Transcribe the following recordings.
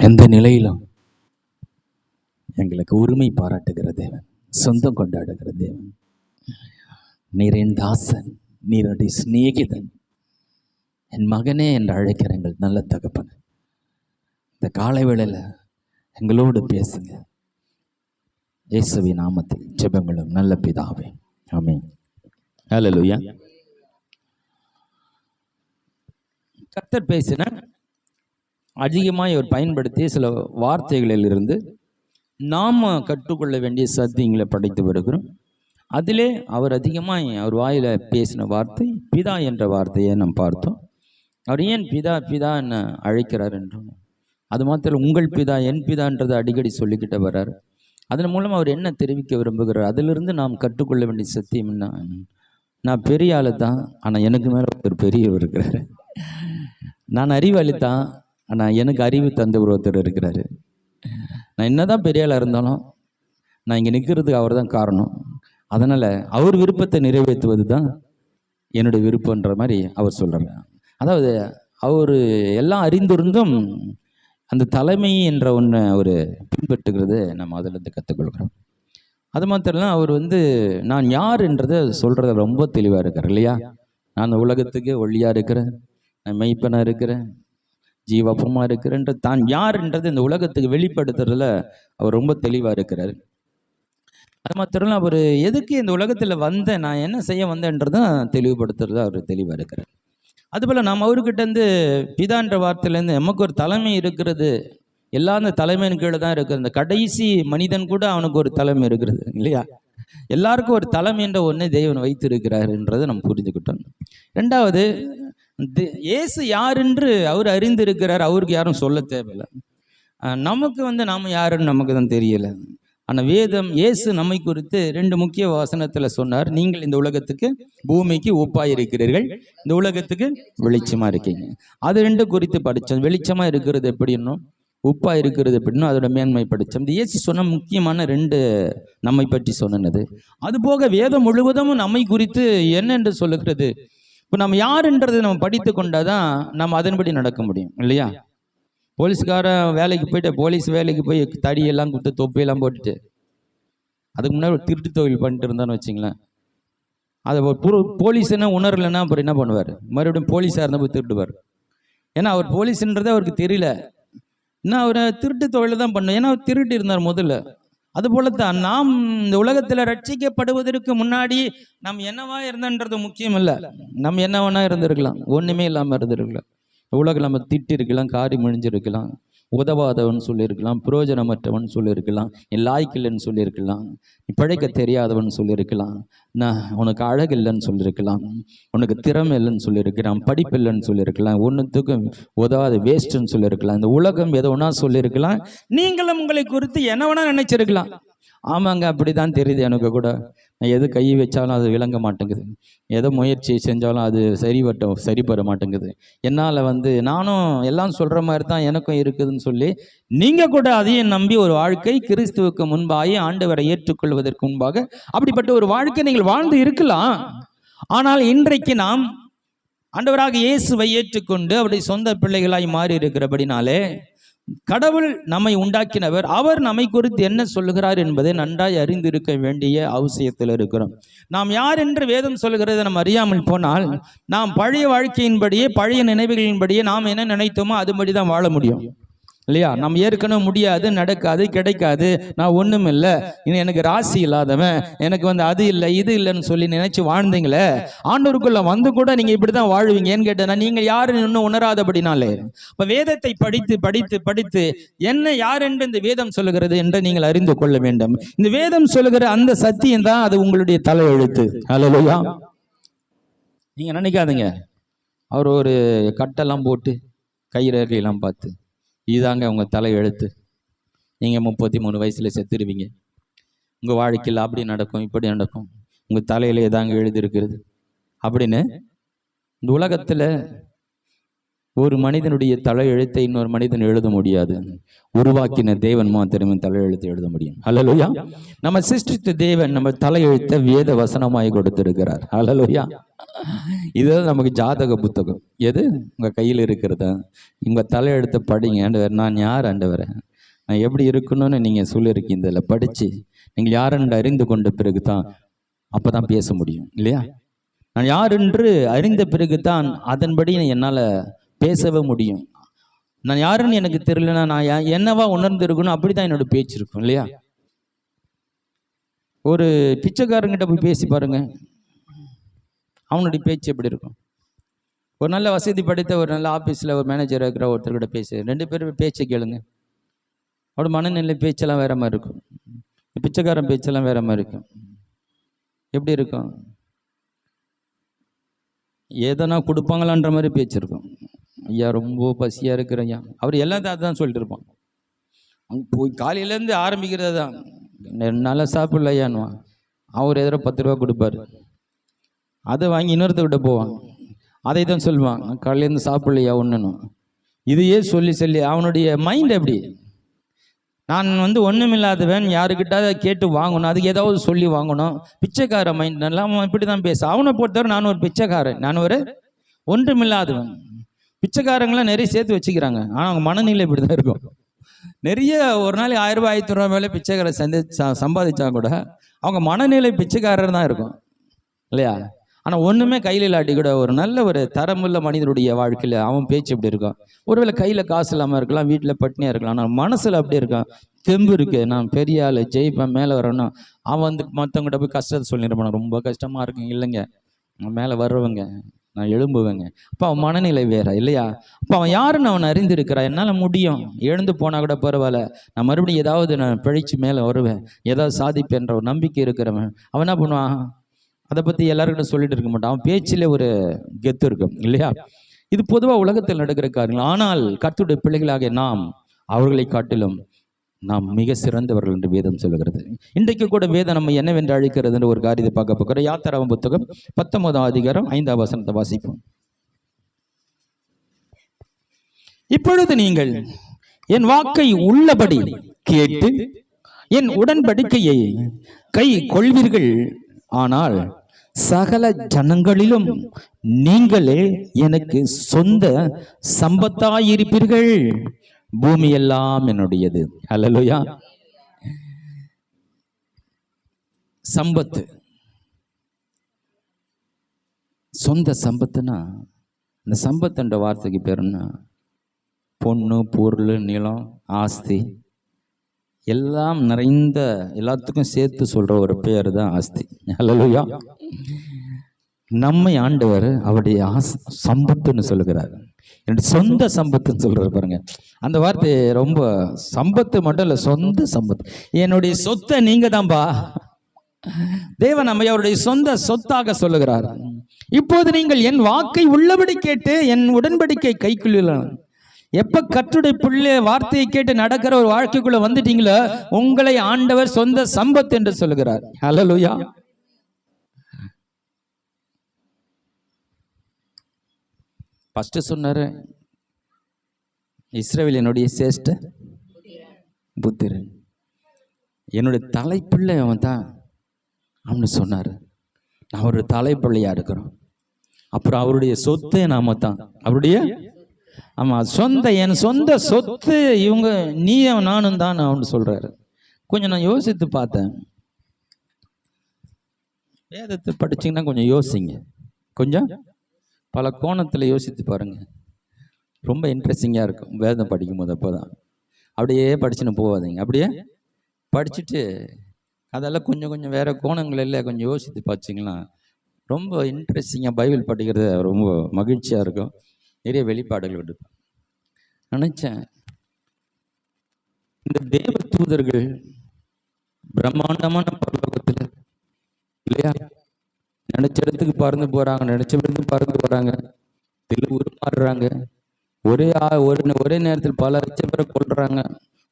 எந்த நிலையிலும் எங்களுக்கு உரிமை பாராட்டுகிற தேவன், சொந்தம் கொண்டாடுகிற தேவன். நீர் என் தாசன், நீருடைய சிநேகிதன், என் மகனே என்று அழைக்கிற எங்கள் நல்ல தகப்பன், இந்த காலை வேளையில் எங்களோடு பேசுங்க. இயேசுவின் நாமத்தில் ஜெபங்களும் நல்ல பிதாவே, ஆமென். ஹல்லேலூயா. கர்த்தர் பேசின அதிகமாக அவர் பயன்படுத்திய சில வார்த்தைகளில் இருந்து நாம் கற்றுக்கொள்ள வேண்டிய சத்தியங்களை படைத்து வருகிறோம். அதிலே அவர் அதிகமாக அவர் வாயில் பேசின வார்த்தை பிதா என்ற வார்த்தையை நாம் பார்த்தோம். அவர் ஏன் பிதா பிதா என்ன அழைக்கிறார் என்றும், அது மாத்திரம் உங்கள் பிதா என் பிதான்றதை அடிக்கடி சொல்லிக்கிட்ட வர்றார். அதன் மூலம் அவர் என்ன தெரிவிக்க விரும்புகிறார், அதிலிருந்து நாம் கற்றுக்கொள்ள வேண்டிய சத்தியம் என்ன? நான் பெரிய ஆளு தான், ஆனால் எனக்கு மேலே ஒரு பெரியவர் இருக்கிறார். நான் அறிவாளி தான், ஆனால் எனக்கு அறிவு தந்த ஒருத்தர் இருக்கிறாரு. நான் என்னதான் பெரிய ஆளாக இருந்தாலும் நான் இங்கே நிற்கிறதுக்கு அவர் தான் காரணம். அதனால் அவர் விருப்பத்தை நிறைவேற்றுவது தான் என்னுடைய விருப்பன்ற மாதிரி அவர் சொல்கிறாங்க. அதாவது அவர் எல்லாம் அறிந்திருந்தும் அந்த தலைமை என்ற ஒன்று அவர் பின்பற்றுகிறது நம்ம அதிலிருந்து கற்றுக்கொள்கிறோம். அது மாத்திரம் அவர் நான் யார் என்றதை சொல்கிறத ரொம்ப தெளிவாக இருக்கார் இல்லையா? நான் அந்த உலகத்துக்கு ஒளியாக இருக்கிறேன், நான் மெய்ப்பனாக இருக்கிறேன், ஜீவப்பமாக இருக்கிறேன்ற தான் யார் என்றது இந்த உலகத்துக்கு வெளிப்படுத்துறதுல அவர் ரொம்ப தெளிவாக இருக்கிறார். அது மாத்திரம் அவர் எதுக்கு இந்த உலகத்தில் வந்தேன், நான் என்ன செய்ய வந்தேன்றதான் தெளிவுபடுத்துறதா அவர் தெளிவாக இருக்கிறார். அதுபோல் நாம் அவர்கிட்ட பிதான்ற வார்த்தையிலேருந்து நமக்கு ஒரு தலைமை இருக்கிறது. எல்லா அந்த தலைமையின் கீழே தான் இருக்குது. இந்த கடைசி மனிதன் கூட அவனுக்கு ஒரு தலைமை இருக்கிறது இல்லையா? எல்லாருக்கும் ஒரு தலைமை என்ற ஒன்று தேவன் வைத்திருக்கிறாருன்றதை நம்ம புரிஞ்சுக்கிட்டோம். ரெண்டாவது, இயேசு யார் என்று அவர் அறிந்திருக்கிறார். அவருக்கு யாரும் சொல்ல தேவையில்லை. நமக்கு நாம் யாருன்னு நமக்கு தான் தெரியல. ஆனால் வேதம் இயேசு நம்மை குறித்து 2 முக்கிய வசனத்தில் சொன்னார். நீங்கள் இந்த உலகத்துக்கு பூமிக்கு உப்பாக இருக்கிறீர்கள், இந்த உலகத்துக்கு வெளிச்சமாக இருக்கீங்க. அது 2 குறித்து படித்தோம். வெளிச்சமாக இருக்கிறது எப்படின்னும் உப்பாக இருக்கிறது எப்படின்னும் அதோட மேன்மை படித்தோம். இந்த இயேசு சொன்ன முக்கியமான 2 நம்மை பற்றி சொன்னது. அதுபோக வேதம் முழுவதும் நம்மை குறித்து என்னென்று சொல்லுகிறது. இப்போ நம்ம யாருன்றதை நம்ம படித்து கொண்டாதான் நம்ம அதன்படி நடக்க முடியும் இல்லையா? போலீஸ்காரன் வேலைக்கு போயிட்டு, போலீஸ் வேலைக்கு போய் தடியெல்லாம் கொடுத்து தொப்பையெல்லாம் போட்டுட்டு அதுக்கு முன்னாடி ஒரு திருட்டு தொழில் பண்ணிட்டு இருந்தான்னு வச்சிங்களேன், அதை போலீஸ் என்ன உணரலைன்னா அப்புறம் என்ன பண்ணுவார்? மறுபடியும் போலீஸாக இருந்தால் போய் திருட்டுவார். ஏன்னா அவர் போலீஸ்ன்றதே அவருக்கு தெரியல. இன்னும் அவரை திருட்டு தொழிலை தான் பண்ணும், ஏன்னா அவர் திருட்டு இருந்தார் முதல்ல. அதுபோலத்தான் நாம் இந்த உலகத்தில் ரட்சிக்கப்படுவதற்கு முன்னாடி நம்ம என்னவா இருந்தன்றது முக்கியம் இல்லை. நம்ம என்னவனா இருந்திருக்கலாம், ஒன்றுமே இல்லாமல் இருந்திருக்கலாம். உலகம் நம்ம திட்டி இருக்கலாம், காரி முழிஞ்சிருக்கலாம், உதவாதவன் சொல்லியிருக்கலாம், புரோஜனமற்றவன் சொல்லியிருக்கலாம், என் லாய்க்கில்லைன்னு சொல்லியிருக்கலாம், நீ பழைக்க தெரியாதவன் சொல்லியிருக்கலாம், நான் உனக்கு அழகு இல்லைன்னு சொல்லியிருக்கலாம், உனக்கு திறமை இல்லைன்னு சொல்லியிருக்கலாம், படிப்பு இல்லைன்னு சொல்லியிருக்கலாம், ஒன்றுத்துக்கும் உதவாத வேஸ்ட்டுன்னு சொல்லியிருக்கலாம். இந்த உலகம் எதோ ஒன்றா சொல்லியிருக்கலாம். நீங்களும் உங்களை குறித்து என்ன வேணா நினைச்சிருக்கலாம். ஆமாங்க, அப்படி தான் தெரியுது எனக்கு கூட. நான் எது கை வச்சாலும் அது விளங்க மாட்டேங்குது, எதை முயற்சி செஞ்சாலும் அது சரி பெற மாட்டேங்குது. என்னால் நானும் எல்லாம் சொல்கிற மாதிரி தான் எனக்கும் இருக்குதுன்னு சொல்லி நீங்கள் கூட அதையும் நம்பி ஒரு வாழ்க்கை கிறிஸ்துவுக்கு முன்பாக ஆண்டவரை ஏற்றுக்கொள்வதற்கு முன்பாக அப்படிப்பட்ட ஒரு வாழ்க்கை நீங்கள் வாழ்ந்து இருக்கலாம். ஆனால் இன்றைக்கு நாம் ஆண்டவராக இயேசுவை ஏற்றுக்கொண்டு அவருடைய சொந்த பிள்ளைகளாய் மாறி இருக்கிறபடினாலே கடவுள் நம்மை உண்டாக்கினவர், அவர் நம்மை குறித்து என்ன சொல்லுகிறார் என்பதை நன்றாய் அறிந்திருக்க வேண்டிய அவசியத்தில் இருக்கிறோம். நாம் யார் என்று வேதம் சொல்லுகிறதை நம்ம அறியாமல் போனால் நாம் பழைய வாழ்க்கையின்படியே பழைய நினைவுகளின்படியே நாம் என்ன நினைத்தோமோ அதுபடி தான் வாழ முடியும் இல்லையா? நம்ம ஏற்கனவே முடியாது, நடக்காது, கிடைக்காது, நான் ஒன்றும் இல்லை, எனக்கு ராசி இல்லாதவன், எனக்கு அது இல்லை இது இல்லைன்னு சொல்லி நினைச்சு வாழ்ந்தீங்களே, ஆண்டவருக்குள்ள கூட நீங்கள் இப்படி தான் வாழ்வீங்க. ஏன்னு கேட்டேன்னா நீங்கள் யாருன்னு இன்னும் உணராதபடினாலே. இப்போ வேதத்தை படித்து படித்து படித்து என்ன யார் என்று இந்த வேதம் சொல்லுகிறது என்று நீங்கள் அறிந்து கொள்ள வேண்டும். இந்த வேதம் சொல்லுகிற அந்த சத்தியம் தான் அது உங்களுடைய தலையெழுத்து. ஹல்லேலூயா. நீங்கள் நினைக்காதீங்க அவர் ஒரு கட்டெல்லாம் போட்டு கைரேகையெல்லாம் பார்த்து இதாங்க உங்கள் தலை எழுத்து, நீங்கள் 33 வயசில் செத்துருவீங்க, உங்கள் வாழ்க்கையில் அப்படி நடக்கும் இப்படி நடக்கும், உங்கள் தலையில் ஏதாங்க எழுதியிருக்கிறது அப்படின்னு இந்த உலகத்தில் ஒரு மனிதனுடைய தலையெழுத்தை இன்னொரு மனிதன் எழுத முடியாது. உருவாக்கின தேவன் மாத்திரமே தலையெழுத்தை எழுத முடியும். ஹல்லேலூயா. நம்ம சிருஷ்டித்த தேவன் நம்ம தலையெழுத்தை வேத வசனமாய் கொடுத்திருக்கிறார். ஹல்லேலூயா. இதுதான் நமக்கு ஜாதக புத்தகம். எது உங்க கையில் இருக்கிறதா? உங்க தலையெழுத்தை படிங்க. ஆண்டவர், நான் யார் ஆண்டவரே, நான் எப்படி இருக்கணும்னு நீங்க சொல்லியிருக்கீங்க. இதில் படிச்சு நீங்கள் யாரென்று அறிந்து கொண்ட பிறகு தான் அப்பதான் பேச முடியும் இல்லையா? நான் யார் என்று அறிந்த பிறகுதான் அதன்படி என்னால் பேசவே முடியும். நான் யாருன்னு எனக்கு தெரியலன்னா நான் என்னவா உணர்ந்து இருக்கணும், அப்படிதான் என்னோட பேச்சு இருக்கும் இல்லையா? ஒரு பிச்சைக்காரங்கிட்ட போய் பேசி பாருங்க, அவனுடைய பேச்சு எப்படி இருக்கும்? ஒரு நல்ல வசதி படைத்த ஒரு நல்ல ஆஃபீஸில் ஒரு மேனேஜர் இருக்கிற ஒருத்தர்கிட்ட பேசு, 2 பேரும் பேச்சை கேளுங்க. அவரோட மனநிலை பேச்செல்லாம் வேற மாதிரி இருக்கும். பிச்சைக்காரன் பேச்செல்லாம் வேற மாதிரி இருக்கும். எப்படி இருக்கும்? ஏதனா கொடுப்பாங்களான்ற மாதிரி பேச்சு இருக்கும். ஐயா ரொம்ப பசியாக இருக்கிற ஐயா, அவர் எல்லாத்தையும் அதுதான் சொல்லிட்டு இருப்பான். அங்கே போய் காலையிலேருந்து ஆரம்பிக்கிறது தான், நல்லா சாப்பிடல ஐயான்னுவான். அவர் எதிர 10 ரூபா கொடுப்பாரு, அதை வாங்கி இன்னொருத்தர்கிட்ட போவான், அதை தான் சொல்லுவான், காலையிலேருந்து சாப்பிடலையா ஒன்றுன்னு. இதையே சொல்லி சொல்லி அவனுடைய மைண்ட் எப்படி, நான் ஒன்றுமில்லாதவன், யாருக்கிட்ட கேட்டு வாங்கணும், அதுக்கு ஏதாவது சொல்லி வாங்கணும். பிச்சைக்கார மைண்ட் நல்லா இப்படி தான் பேச. அவனை பொறுத்தவரை நான் ஒரு பிச்சைக்காரன், நான் ஒரு ஒன்றுமில்லாதவன். பிச்சைக்காரங்களாம் நிறைய சேர்த்து வச்சுக்கிறாங்க, ஆனால் அவங்க மனநிலை இப்படி தான் இருக்கும். நிறைய ஒரு நாளைக்கு 1000 ரூபாய் 500 ரூபா மேலே பிச்சைக்காரர் சம்பாதிச்சா கூட அவங்க மனநிலை பிச்சைக்காரர் தான் இருக்கும் இல்லையா? ஆனால் ஒன்றுமே கையில் இல்லாட்டி கூட ஒரு நல்ல ஒரு தரமுள்ள மனிதனுடைய வாழ்க்கையில் அவன் பேச்சு எப்படி இருக்கும்? ஒருவேளை கையில் காசு இல்லாமல் இருக்கலாம், வீட்டில் பட்டினியாக இருக்கலாம், ஆனால் மனசில் அப்படி இருக்கான், தெம்பு இருக்கு, நான் பெரிய ஆள், ஜெயிப்பேன், மேலே வரணும். அவன் மற்றவங்ககிட்ட போய் கஷ்டத்தை சொல்லியிருப்பான், ரொம்ப கஷ்டமாக இருக்குங்க, இல்லைங்க நான் மேலே வருவேங்க, நான் எழும்புவேங்க. அப்போ அவன் மனநிலை வேற இல்லையா? அப்போ அவன் யாருன்னு அவன் அறிந்திருக்கிறான். என்னால் முடியும், எழுந்து போனால் கூட பரவாயில்ல, நான் மறுபடியும் ஏதாவது நான் பிழைச்சி மேலே வருவேன், ஏதாவது சாதிப்பேன்ற ஒரு நம்பிக்கை இருக்கிறவன் அவன் என்ன பண்ணுவான்? அதை பற்றி எல்லாருக்கிட்ட சொல்லிட்டு இருக்க மாட்டான். அவன் பேச்சிலே ஒரு கெத்து இருக்கும் இல்லையா? இது பொதுவாக உலகத்தில் நடக்கிற காரியங்கள். ஆனால் கர்த்தருடைய பிள்ளைகளாக நாம் அவர்களை காட்டிலும் நாம் மிக சிறந்தவர்கள் என்று வேதம் சொல்லுகிறது. இன்றைக்கு கூட வேதம் நம்ம என்னவென்று அழைக்கிறது என்று ஒரு காரியத்தை பார்க்க போகிறோம். யாத்திராகமம் புத்தகம் 19ஆம் அதிகாரம் 5ஆம் வசனத்தை வாசிப்போம். இப்பொழுது நீங்கள் என் வாக்கை உள்ளபடி கேட்டு என் உடன்படிக்கையை கை கொள்வீர்கள், ஆனால் சகல ஜனங்களிலும் நீங்களே எனக்கு சொந்த சம்பத்தாயிருப்பீர்கள், பூமி எல்லாம் என்னுடையது. ஹல்லேலூயா. சம்பத்து, சொந்த சம்பத்துனா, இந்த சம்பத்துன்ற வார்த்தைக்கு பேர் என்ன? பொண்ணு, பொருள், நிலம், ஆஸ்தி எல்லாம் நிறைந்த, எல்லாத்துக்கும் சேர்த்து சொல்ற ஒரு பேர் தான் ஆஸ்தி. ஹல்லேலூயா. நம்மை ஆண்டவர் அவருடைய சம்பத்துன்னு சொல்லுகிறார். என்னுடைய சொந்த சம்பத்துன்னு சொல்றாரு பாருங்க. அந்த வார்த்தை ரொம்ப, சம்பத்து மட்டும் இல்லை, சொந்த சம்பத்து. என்னுடைய சொத்தை நீங்க தான்பா. தேவன் நம்மை அவருடைய சொந்த சொத்தாக சொல்லுகிறார். இப்போது நீங்கள் என் வாக்கை உள்ளபடி கேட்டு என் உடன்படிக்கை கைக்குள்ளலாம். எப்ப கர்த்தருடைய பிள்ளை வார்த்தையை கேட்டு நடக்கிற ஒரு வாழ்க்கைக்குள்ள வந்துட்டீங்களோ, உங்களை ஆண்டவர் சொந்த சம்பத்து என்று சொல்லுகிறார். ஹல்லேலூயா. ஃபர்ஸ்ட் சொன்னாரு, இஸ்ரவேல் என்னுடைய சேஷ்ட புத்திரன், என்னுடைய தலைப்பிள்ளை அவன் தான் அவனு சொன்னார். நான் ஒரு தலைப்பிள்ளையா இருக்கிறோம். அப்புறம் அவருடைய சொத்து நாம தான், அவருடைய ஆமா சொந்த, என் சொந்த சொத்து இவங்க, நீ நானும் தான் அவனு சொல்றாரு. கொஞ்சம் நான் யோசித்து பார்த்தேன். வேதத்தை படிச்சீங்கன்னா கொஞ்சம் யோசிங்க, கொஞ்சம் பல கோணத்தில் யோசித்து பாருங்க. ரொம்ப இன்ட்ரெஸ்டிங்காக இருக்கும் வேதம் படிக்கும் போது. அப்போ தான் அப்படியே படிச்சுன்னு போகாதீங்க, அப்படியே படிச்சுட்டு அதெல்லாம் கொஞ்சம் கொஞ்சம் வேறு கோணங்களில் கொஞ்சம் யோசித்து பார்த்தீங்கன்னா ரொம்ப இன்ட்ரெஸ்டிங்காக பைபிள் படிக்கிறது ரொம்ப மகிழ்ச்சியாக இருக்கும். நிறைய வெளிப்பாடுகள் எடுப்பேன். நினச்சேன், இந்த தேவ தூதர்கள் பிரம்மாண்டமான பரலோகத்தில் இல்லையா, நினைச்ச இடத்துக்கு பறந்து போறாங்க, நினைச்ச இடத்துக்கு பறந்து போறாங்க, உருமாறுறாங்க. ஒரே நேரத்தில் பல லட்சம் பேரை கொள்றாங்க.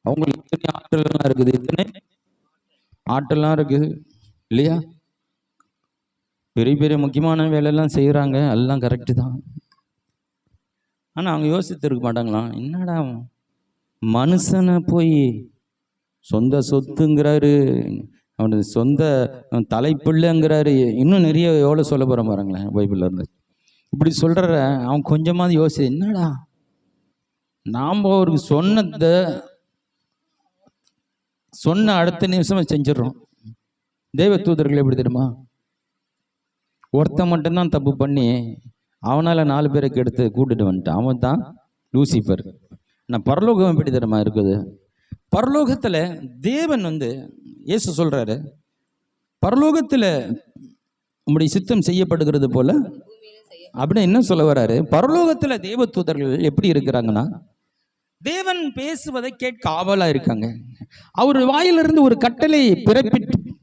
அவங்களுக்கு இத்தனை ஆற்றலாம் இருக்குது, இத்தனை ஆற்றலாம் இருக்குது இல்லையா? பெரிய பெரிய முக்கியமான வேலையெல்லாம் செய்யறாங்க, எல்லாம் கரெக்டு தான். ஆனால் அவங்க யோசித்திருக்க மாட்டாங்களாம், என்னடா மனுஷனை போய் சொந்த சொத்துங்கிறாரு, அவனது சொந்த தலைப்பிள்ளைங்கிறாரு, இன்னும் நிறைய எவ்வளோ சொல்ல போகிற பாருங்களேன் பைபிளில் இருந்து. இப்படி சொல்கிற அவன் கொஞ்சமாவது யோசி, என்னடா நாம் அவருக்கு சொன்னதை சொன்ன அடுத்த நிமிஷம் செஞ்சிடறோம். தெய்வ தூதர்கள் எப்படி தெரியுமா, ஒருத்தன் மட்டும்தான் தப்பு பண்ணி அவனால் 4 பேருக்கு எடுத்து கூட்டிட்டு வந்துட்டான், அவன் தான் லூசிஃபர். நான் பரலோகம் எப்படி தெரியுமா இருக்குது, பரலோகத்தில் தேவன் இயேசு சொல்றாரு, பரலோகத்தில் உங்களுடைய சித்தம் செய்யப்படுகிறது போல அப்படின்னு என்ன சொல்ல வர்றாரு. பரலோகத்தில் தேவ தூதர்கள் எப்படி இருக்கிறாங்கன்னா, தேவன் பேசுவதை கேட்க ஆவலா இருக்காங்க. அவர் வாயிலிருந்து ஒரு கட்டளை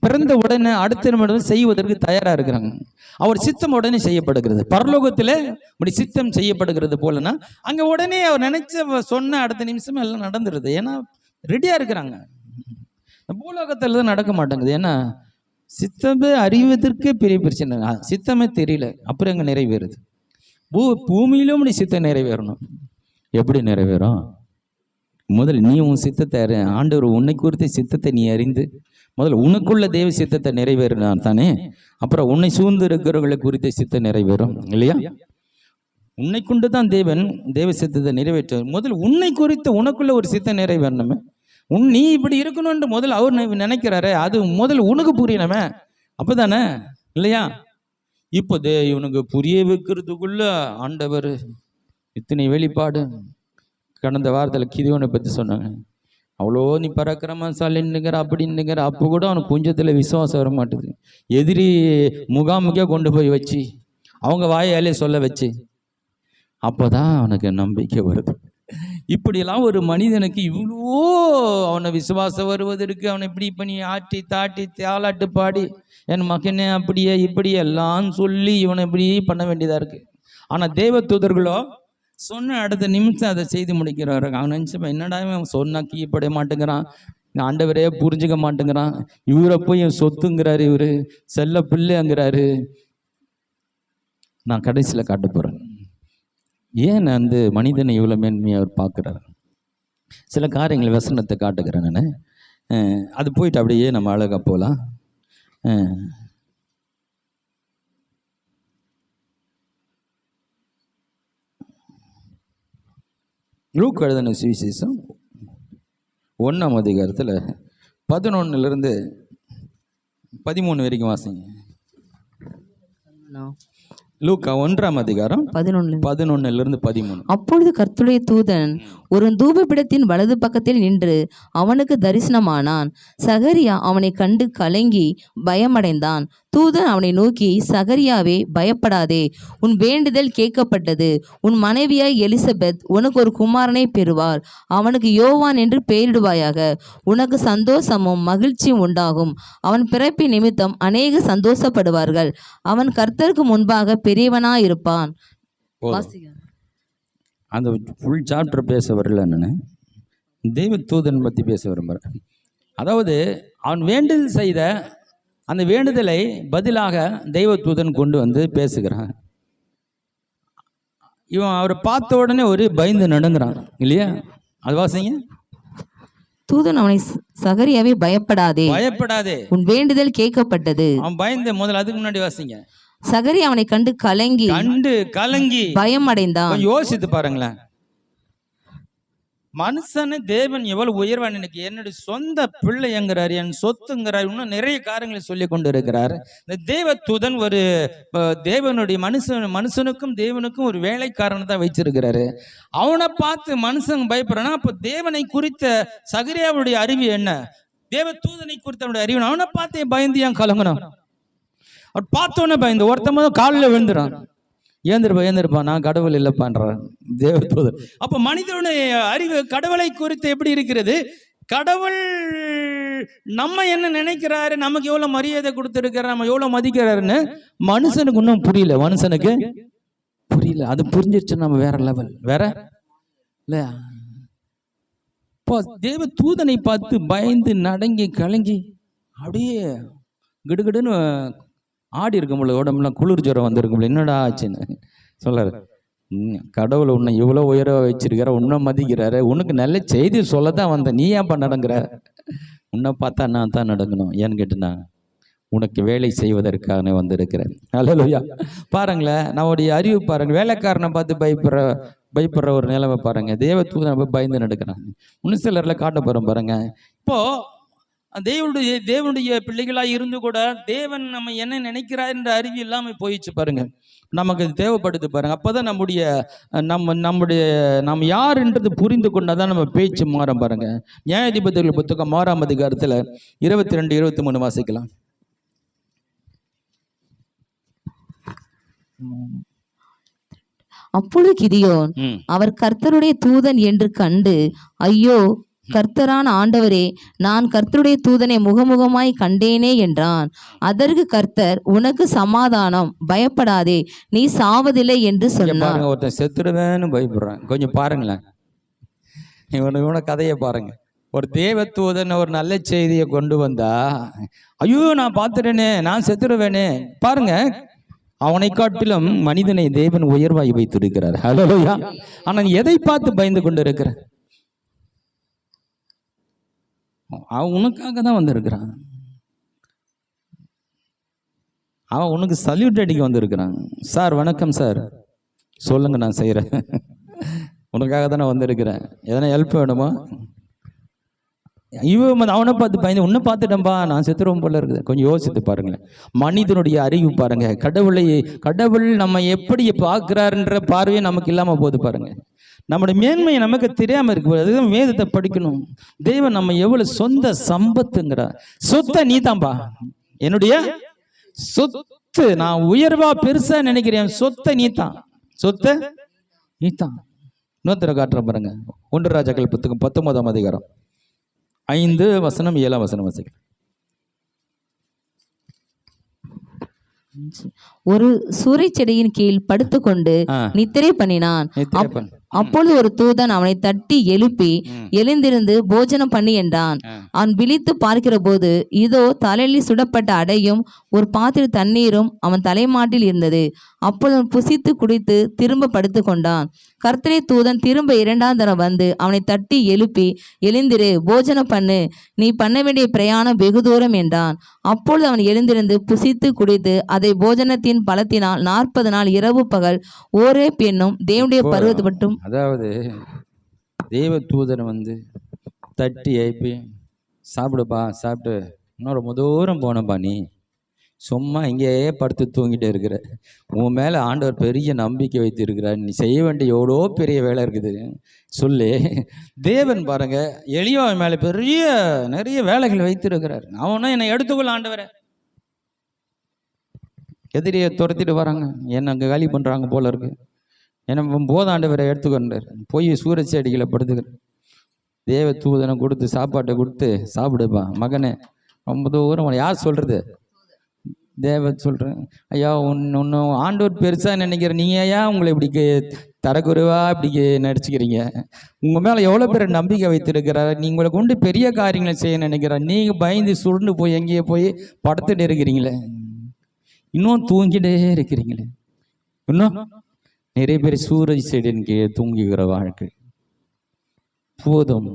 பிறந்த உடனே அடுத்த நிமிடம் செய்வதற்கு தயாரா இருக்கிறாங்க. அவர் சித்தம் உடனே செய்யப்படுகிறது. பரலோகத்தில் இப்படி சித்தம் செய்யப்படுகிறது போலனா அங்க உடனே அவர் நினைச்ச சொன்ன அடுத்த நிமிஷம் எல்லாம் நடந்துருது. ஏன்னா ரெடியா இருக்கிறாங்க. பூலோகத்தில் தான் நடக்க மாட்டேங்குது. ஏன்னா சித்தமே அறிவதற்கே பெரிய பிரச்சனை, சித்தமே தெரியல, அப்புறம் எங்க நிறைவேறுது. பூமியிலும் இப்படி சித்தம் நிறைவேறணும். எப்படி நிறைவேறும்? முதல் நீ உன் சித்தத்தை ஆண்டவர் உன்னை குறித்த சித்தத்தை நீ அறிந்து முதல்ல உனக்குள்ள தேவ சித்தத்தை நிறைவேறினா தானே அப்புறம் உன்னை சூழ்ந்து இருக்கிறவர்களை குறித்த சித்தம் நிறைவேறும் இல்லையா? உன்னை கொண்டு தான் தேவன் தேவ சித்தத்தை நிறைவேற்ற. முதல் உன்னை குறித்த உனக்குள்ள ஒரு சித்தம் நிறைவேறணுமே. நீ இப்படி இருக்கணும்னு முதல்ல அவர் நினைக்கிறாரு, அது முதல்ல உனக்கு புரியணுமே, அப்பதானே இல்லையா? இப்போ இவனுக்கு புரிய வைக்கிறதுக்குள்ள ஆண்டவர் இத்தனை வெளிப்பாடு. கடந்த வாரத்தில் கிதியோனை பற்றி சொன்னாங்க. அவ்வளோ நீ பராக்கிரமசாலின்னுங்கிற அப்படின்னுங்கிற, அப்போ கூட அவனுக்கு கொஞ்சத்தில் விசுவாசம் வர மாட்டுது. எதிரி முகாமுக்கியாக கொண்டு போய் வச்சு அவங்க வாயாலே சொல்ல வச்சு அப்போதான் அவனுக்கு நம்பிக்கை வருது. இப்படியெல்லாம் ஒரு மனிதனுக்கு இவ்வளோ அவனை விசுவாசம் வருவதற்கு அவனை இப்படி பண்ணி ஆட்டி தாட்டி தாலாட்டு பாடி என் மகனே அப்படியே இப்படி எல்லாம் சொல்லி இவனை இப்படி பண்ண வேண்டியதாக இருக்கு. ஆனால் தேவ தூதர்களோ சொன்ன அடுத்த நிமிஷம் அதை செய்து முடிக்கிறாரு. அவன் நினச்சப்ப என்னடா அவன் சொன்னா கீழ்ப்படைய மாட்டேங்கிறான், ஆண்டவரே புரிஞ்சுக்க மாட்டேங்கிறான், இவரை போய் என் சொத்துங்கிறாரு, இவரு செல்ல பிள்ளைங்கிறாரு. நான் கடைசியில் காட்ட போறேன் ஏன் மனிதனை இவ்வளோ மேன்மையாக அவர் பார்க்குறாரு. சில காரியங்கள் வசனத்தை காட்டுக்கிறேன் நான். அது போயிட்டு அப்படியே நம்ம அழகா போகலாம். லூக்கா எழுதின சுவிசேஷம் 1ஆம் அதிகாரத்தில் 11 13 வரைக்கும் வாசிங்க. லூக்கா 1ஆம் அதிகாரம் 11 13. அப்பொழுது கர்த்தருடைய தூதன் ஒரு தூபபீடத்தின் வலது பக்கத்தில் நின்று அவனுக்கு தரிசனமானான். சகரியா அவனை கண்டு கலங்கி பயமடைந்தான். தூதன் அவனை நோக்கி, சகரியாவே பயப்படாதே, உன் வேண்டுதல் கேட்கப்பட்டது. உன் மனைவியாய் எலிசபெத் உனக்கு ஒரு குமாரனை பெறுவார். அவனுக்கு யோவான் என்று பெயரிடுவாயாக. உனக்கு சந்தோஷமும் மகிழ்ச்சியும் உண்டாகும். அவன் பிறப்பின் நிமித்தம் அநேக சந்தோஷப்படுவார்கள். அவன் கர்த்தருக்கு முன்பாக பெரியவனாயிருப்பான். அந்த ஃபுல் சாப்டர் பேச வரல, நான் தெய்வ தூதன் பற்றி பேச விரும்புகிறேன். அதாவது அவன் வேண்டுதல் செய்த அந்த வேண்டுதலை பதிலாக தெய்வ தூதன் கொண்டு பேசுகிறான். இவன் அவரை பார்த்த உடனே ஒரு பயந்து நடுங்கிறான் இல்லையா? அது வாசிங்க. தூதன் அவனை, சகரியாவே பயப்படாதே, உன் வேண்டுதல் கேட்கப்பட்டது. அவன் பயந்து முதல்ல, அதுக்கு முன்னாடி வாசிங்க. சகரி அவனை கண்டு கலங்கி பயம் அடைந்தான். யோசித்து பாருங்களேன், மனுஷனு தேவன் எவ்வளவு உயர்வான். எனக்கு என்னுடைய சொந்த பிள்ளைங்கிறார், என் சொத்துங்கிறார், இன்னும் நிறைய காரியங்களை சொல்லி கொண்டு இருக்கிறார். இந்த தேவ தூதன் ஒரு தேவனுடைய மனுஷனுக்கும் தேவனுக்கும் ஒரு வேலைக்காரனை தான் வச்சிருக்கிறாரு. அவனை பார்த்து மனுஷன் பயப்படுறானா, அப்போ தேவனை குறித்த சகரியாவுடைய அறிவு என்ன, தேவ தூதனை குறித்த அவனுடைய அறிவு, அவனை பார்த்து பயந்து ஏன் கலங்கணும்? அவர் பார்த்தோன்னே பயந்து ஒருத்தன் காலில் விழுந்துறான், ஏந்திருப்பா நான் கடவுள் இல்லைப்பான்றான் தேவ தூதர். அப்ப மனிதனுடைய அறிவு கடவுளை குறித்து எப்படி இருக்கிறது? கடவுள் நம்ம என்ன நினைக்கிறாரு, நமக்கு எவ்வளவு மரியாதை கொடுத்திருக்கிறார், நம்ம எவ்வளவு மதிக்கிறாருன்னு மனுஷனுக்கு இன்னும் புரியல. மனுஷனுக்கு புரியல. அது புரிஞ்சிருச்சு நம்ம வேற லெவல், வேற இல்ல. இப்போ தேவ தூதனை பார்த்து பயந்து நடங்கி கலங்கி அப்படியே கிடுகிடுன்னு ஆடி இருக்கும்போது உடம்புலாம் குளிர் ஜுரம் வந்திருக்கும்போது என்னடா ஆச்சுன்னு சொல்றாரு. கடவுள் உன்னை இவ்வளோ உயர வச்சிருக்கிற, உன்னை மதிக்கிறாரு, உனக்கு நல்ல செய்தி சொல்ல தான் வந்தேன், நீ ஏன்ப்பா நடங்குற? உன்னை பார்த்தா நான் தான் நடக்கணும். ஏன்னு கேட்டுனா உனக்கு வேலை செய்வதற்காக வந்திருக்கிறேன். அல்லேலூயா. பாருங்களேன், நம்முடைய அறிவு பாருங்க. வேலைக்காரனை பார்த்து பயப்படுற ஒரு நிலைமை பாருங்க. தேவ தூதனை பயந்து நடக்கிறாங்க. இன்னும் சிலரில் காட்ட போகிறோம் பாருங்க. இப்போ தேவனுடைய பிள்ளைகளாக இருந்து கூட தேவன் நம்ம என்ன நினைக்கிறார் என்ற அறிவு இல்லாமல் போயிடுச்சு பாருங்க. நமக்கு தேவைப்படுது பாருங்க. அப்போதான் நம்ம யாருன்றது புரிந்து கொண்டாதான் நம்ம பேச்சு மாறும் பாருங்க. நியாயாதிபதிகள் புத்தகம் 6ஆம் அதிகாரத்தில் 22, 23 வாசிக்கலாம். அப்பொழுது கிதியோன் அவர் கர்த்தருடைய தூதன் என்று கண்டு, ஐயோ கர்த்தரான ஆண்டவரே, நான் கர்த்தருடைய தூதனை முகமுகமாய் கண்டேனே என்றான். அதற்கு கர்த்தர், உனக்கு சமாதானம், பயப்படாதே, நீ சாவதில்லை என்று சொன்னார். ஒருத்தன் செத்துடுவேன்னு பயப்படுறான். கொஞ்சம் பாருங்களேன், இவன கதையை பாருங்க. ஒரு தேவ தூதன் ஒரு நல்ல செய்தியை கொண்டு வந்தா, ஐயோ நான் பார்த்துட்டேனே, நான் செத்துடுவேனே. பாருங்க, அவனை காட்டிலும் மனிதனை தேவன் உயர்வாய் வைத்திருக்கிறார். ஹல்லேலூயா. ஆனால் எதை பார்த்து பயந்து கொண்டு இருக்கிற? அவன் உனக்காக தான் வந்திருக்கிறான். அவன் உனக்கு சல்யூட் அடிக்க வந்திருக்கிறான். சார் வணக்கம் சார், சொல்லுங்க நான் செய்கிறேன், உனக்காக தான் நான் வந்திருக்கிறேன், எதனா ஹெல்ப் வேணுமா? இவன் அவனை பார்த்து பயந்து, உன்னை பார்த்துட்டேன்பா நான் செத்துருவோம் போல இருக்குது. கொஞ்சம் யோசித்து பாருங்களேன். மனிதனுடைய அறிவு பாருங்க. கடவுள் நம்ம எப்படி பார்க்கிறாருன்ற பார்வையே நமக்கு இல்லாமல் போகுது பாருங்க. நம்முடைய மேன்மையை நமக்கு தெரியாமல் இருக்கு. அதுதான் வேதத்தை படிக்கணும். தேவன் நம்ம எவ்வளவு சொந்த சம்பத்துங்கிறார். சொத்தை நீ தான்பா, என்னுடைய சொத்து. நான் உயர்வா பெருசா நினைக்கிறேன். சொத்தை நீ தான், சொத்தை நீ தான். இன்னொருத்தர காட்டுற பாருங்க. 1 ராஜாக்கள் புத்தகம் 19ஆம் அதிகாரம் 5 வசனம் 7 வசனம் வாசிக்கிறேன். ஒரு சூறை செடியின் கீழ் படுத்துக்கொண்டு நித்திரை பண்ணினான். அப்பொழுது ஒரு தூதன் அவனை தட்டி எழுப்பி, எழுந்திருந்து போஜனம் பண்ணி என்றான். அவன் விழித்து பார்க்கிற போது, இதோ தலையில் சுடப்பட்ட அடையும் ஒரு பாத்திர தண்ணீரும் அவன் தலைமாட்டில் இருந்தது. அப்பொழுது அவன் புசித்து குடித்து திரும்ப படுத்து கொண்டான். கர்த்தருடைய தூதன் திரும்ப 2ஆம் தரம் வந்து அவனை தட்டி எழுப்பி, எழுந்திரு, போஜனம் பண்ணு, நீ பண்ண வேண்டிய பிரயாணம் வெகு தூரம் என்றான். அப்பொழுது அவன் எழுந்திருந்து புசித்து குடித்து அதை போஜனத்தின் பலத்தினால் 40 நாள் இரவு பகல் ஒரே பெண்ணும் தேவனுடைய பருவத்தை மட்டும். அதாவது தேவ தூதன் வந்து தட்டி எழுப்பி, சாப்பிடுப்பா, சாப்பிட்டு இன்னும் ரொம்ப தூரம் போனப்பா, நீ சும்மா இங்கேயே படுத்து தூங்கிட்டு இருக்கிற, உன் மேலே ஆண்டவர் பெரிய நம்பிக்கை வைத்து இருக்கிறார், நீ செய்ய வேண்டிய எவ்வளோ பெரிய வேலை இருக்குது சொல்லி தேவன் பாருங்க எளியவன் மேலே நிறைய வேலைகள் வைத்திருக்கிறார். அவனும் என்னை எடுத்துக்கொள்ள ஆண்டவரை, எதிரியை துரத்திட்டு வராங்க, என்னை அங்கே காலி பண்ணுறாங்க போல இருக்கு, என்ன போதாண்டவரை எடுத்துக்கொண்டார், போய் சூரஜ் செடிகளை படுத்துக்கிறேன். தேவ தூதனை கொடுத்து சாப்பாட்டை கொடுத்து, சாப்பிடுப்பா மகனே, ரொம்ப தூரம். யார் சொல்றது? தேவ சொல்கிறேன். ஐயா ஒன்றும் ஆண்டவர் பெருசாக நினைக்கிறேன், நீங்கள் ஐயா உங்களை இப்படி தரக்குறைவா இப்படி நடிச்சுக்கிறீங்க, உங்கள் மேலே எவ்வளோ பேர் நம்பிக்கை வைத்திருக்கிறார், நீங்களை கொண்டு பெரிய காரியங்களை செய்ய நினைக்கிறார், நீங்கள் பயந்து சுருண்டு போய் எங்கேயே போய் படுத்துட்டு இருக்கிறீங்களே, இன்னும் தூங்கிட்டே இருக்கிறீங்களே, இன்னும் நிறைய பேர் சூரஜ் செடியின் கீழே தூங்குகிற வாழ்க்கை போதும்.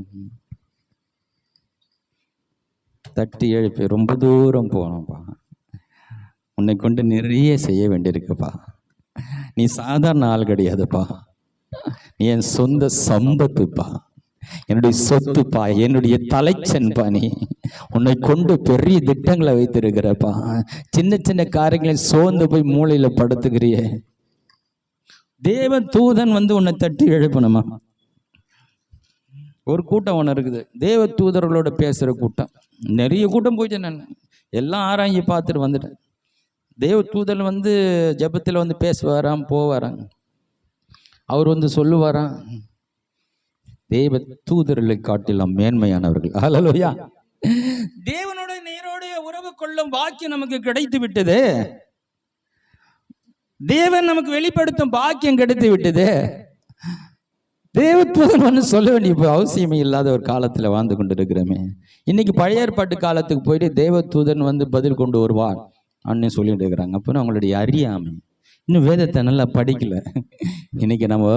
தட்டி எழுப்பி, ரொம்ப தூரம் போனோம்ப்பா, உன்னை கொண்டு நிறைய செய்ய வேண்டியிருக்குப்பா, நீ சாதாரண ஆள் கிடையாதுப்பா, நீ என் சொந்த சம்பத்துப்பா, என்னுடைய சொத்துப்பா, என்னுடைய தலைச்சன்பா, நீ உன்னை கொண்டு பெரிய திட்டங்களை வைத்திருக்கிறப்பா, சின்ன சின்ன காரியங்களை சோர்ந்து போய் மூளையில படுத்துக்கிறியே, தேவ தூதன் வந்து உன்னை தட்டி எழுப்பணுமா? ஒரு கூட்டம் ஒன்று இருக்குது, தேவ தூதர்களோட பேசுகிற கூட்டம். நிறைய கூட்டம் போயிட்டு நான் எல்லாம் ஆராய்ச்சி பார்த்துட்டு வந்துட்டேன். தேவ தூதன் வந்து ஜபத்தில் வந்து பேசுவாராம், போவாராங்க, அவர் வந்து சொல்லுவாராம், தேவ தூதர்களை காட்டிலும் மேன்மையானவர்கள். ஹல்லேலூயா. தேவனோட நேரோடைய உறவு கொள்ளும் பாக்கியம் நமக்கு கிடைத்து விட்டது, தேவன் நமக்கு வெளிப்படுத்தும் பாக்கியம் கிடைத்து விட்டது. தேவதூதன் வந்து சொல்ல வேண்டிய அவசியமே இல்லாத ஒரு காலத்தில் வாழ்ந்து கொண்டு இருக்கிறோமே. இன்னைக்கு பழைய ஏற்பாட்டு காலத்துக்கு போயிட்டு தேவதூதன் வந்து பதில் கொண்டு வருவார் அண்ணன் சொல்லிட்டு இருக்கிறாங்க. அப்போ அவங்களுடைய அறியாமை, இன்னும் வேதத்தை நல்லா படிக்கல. இன்னைக்கு நம்ம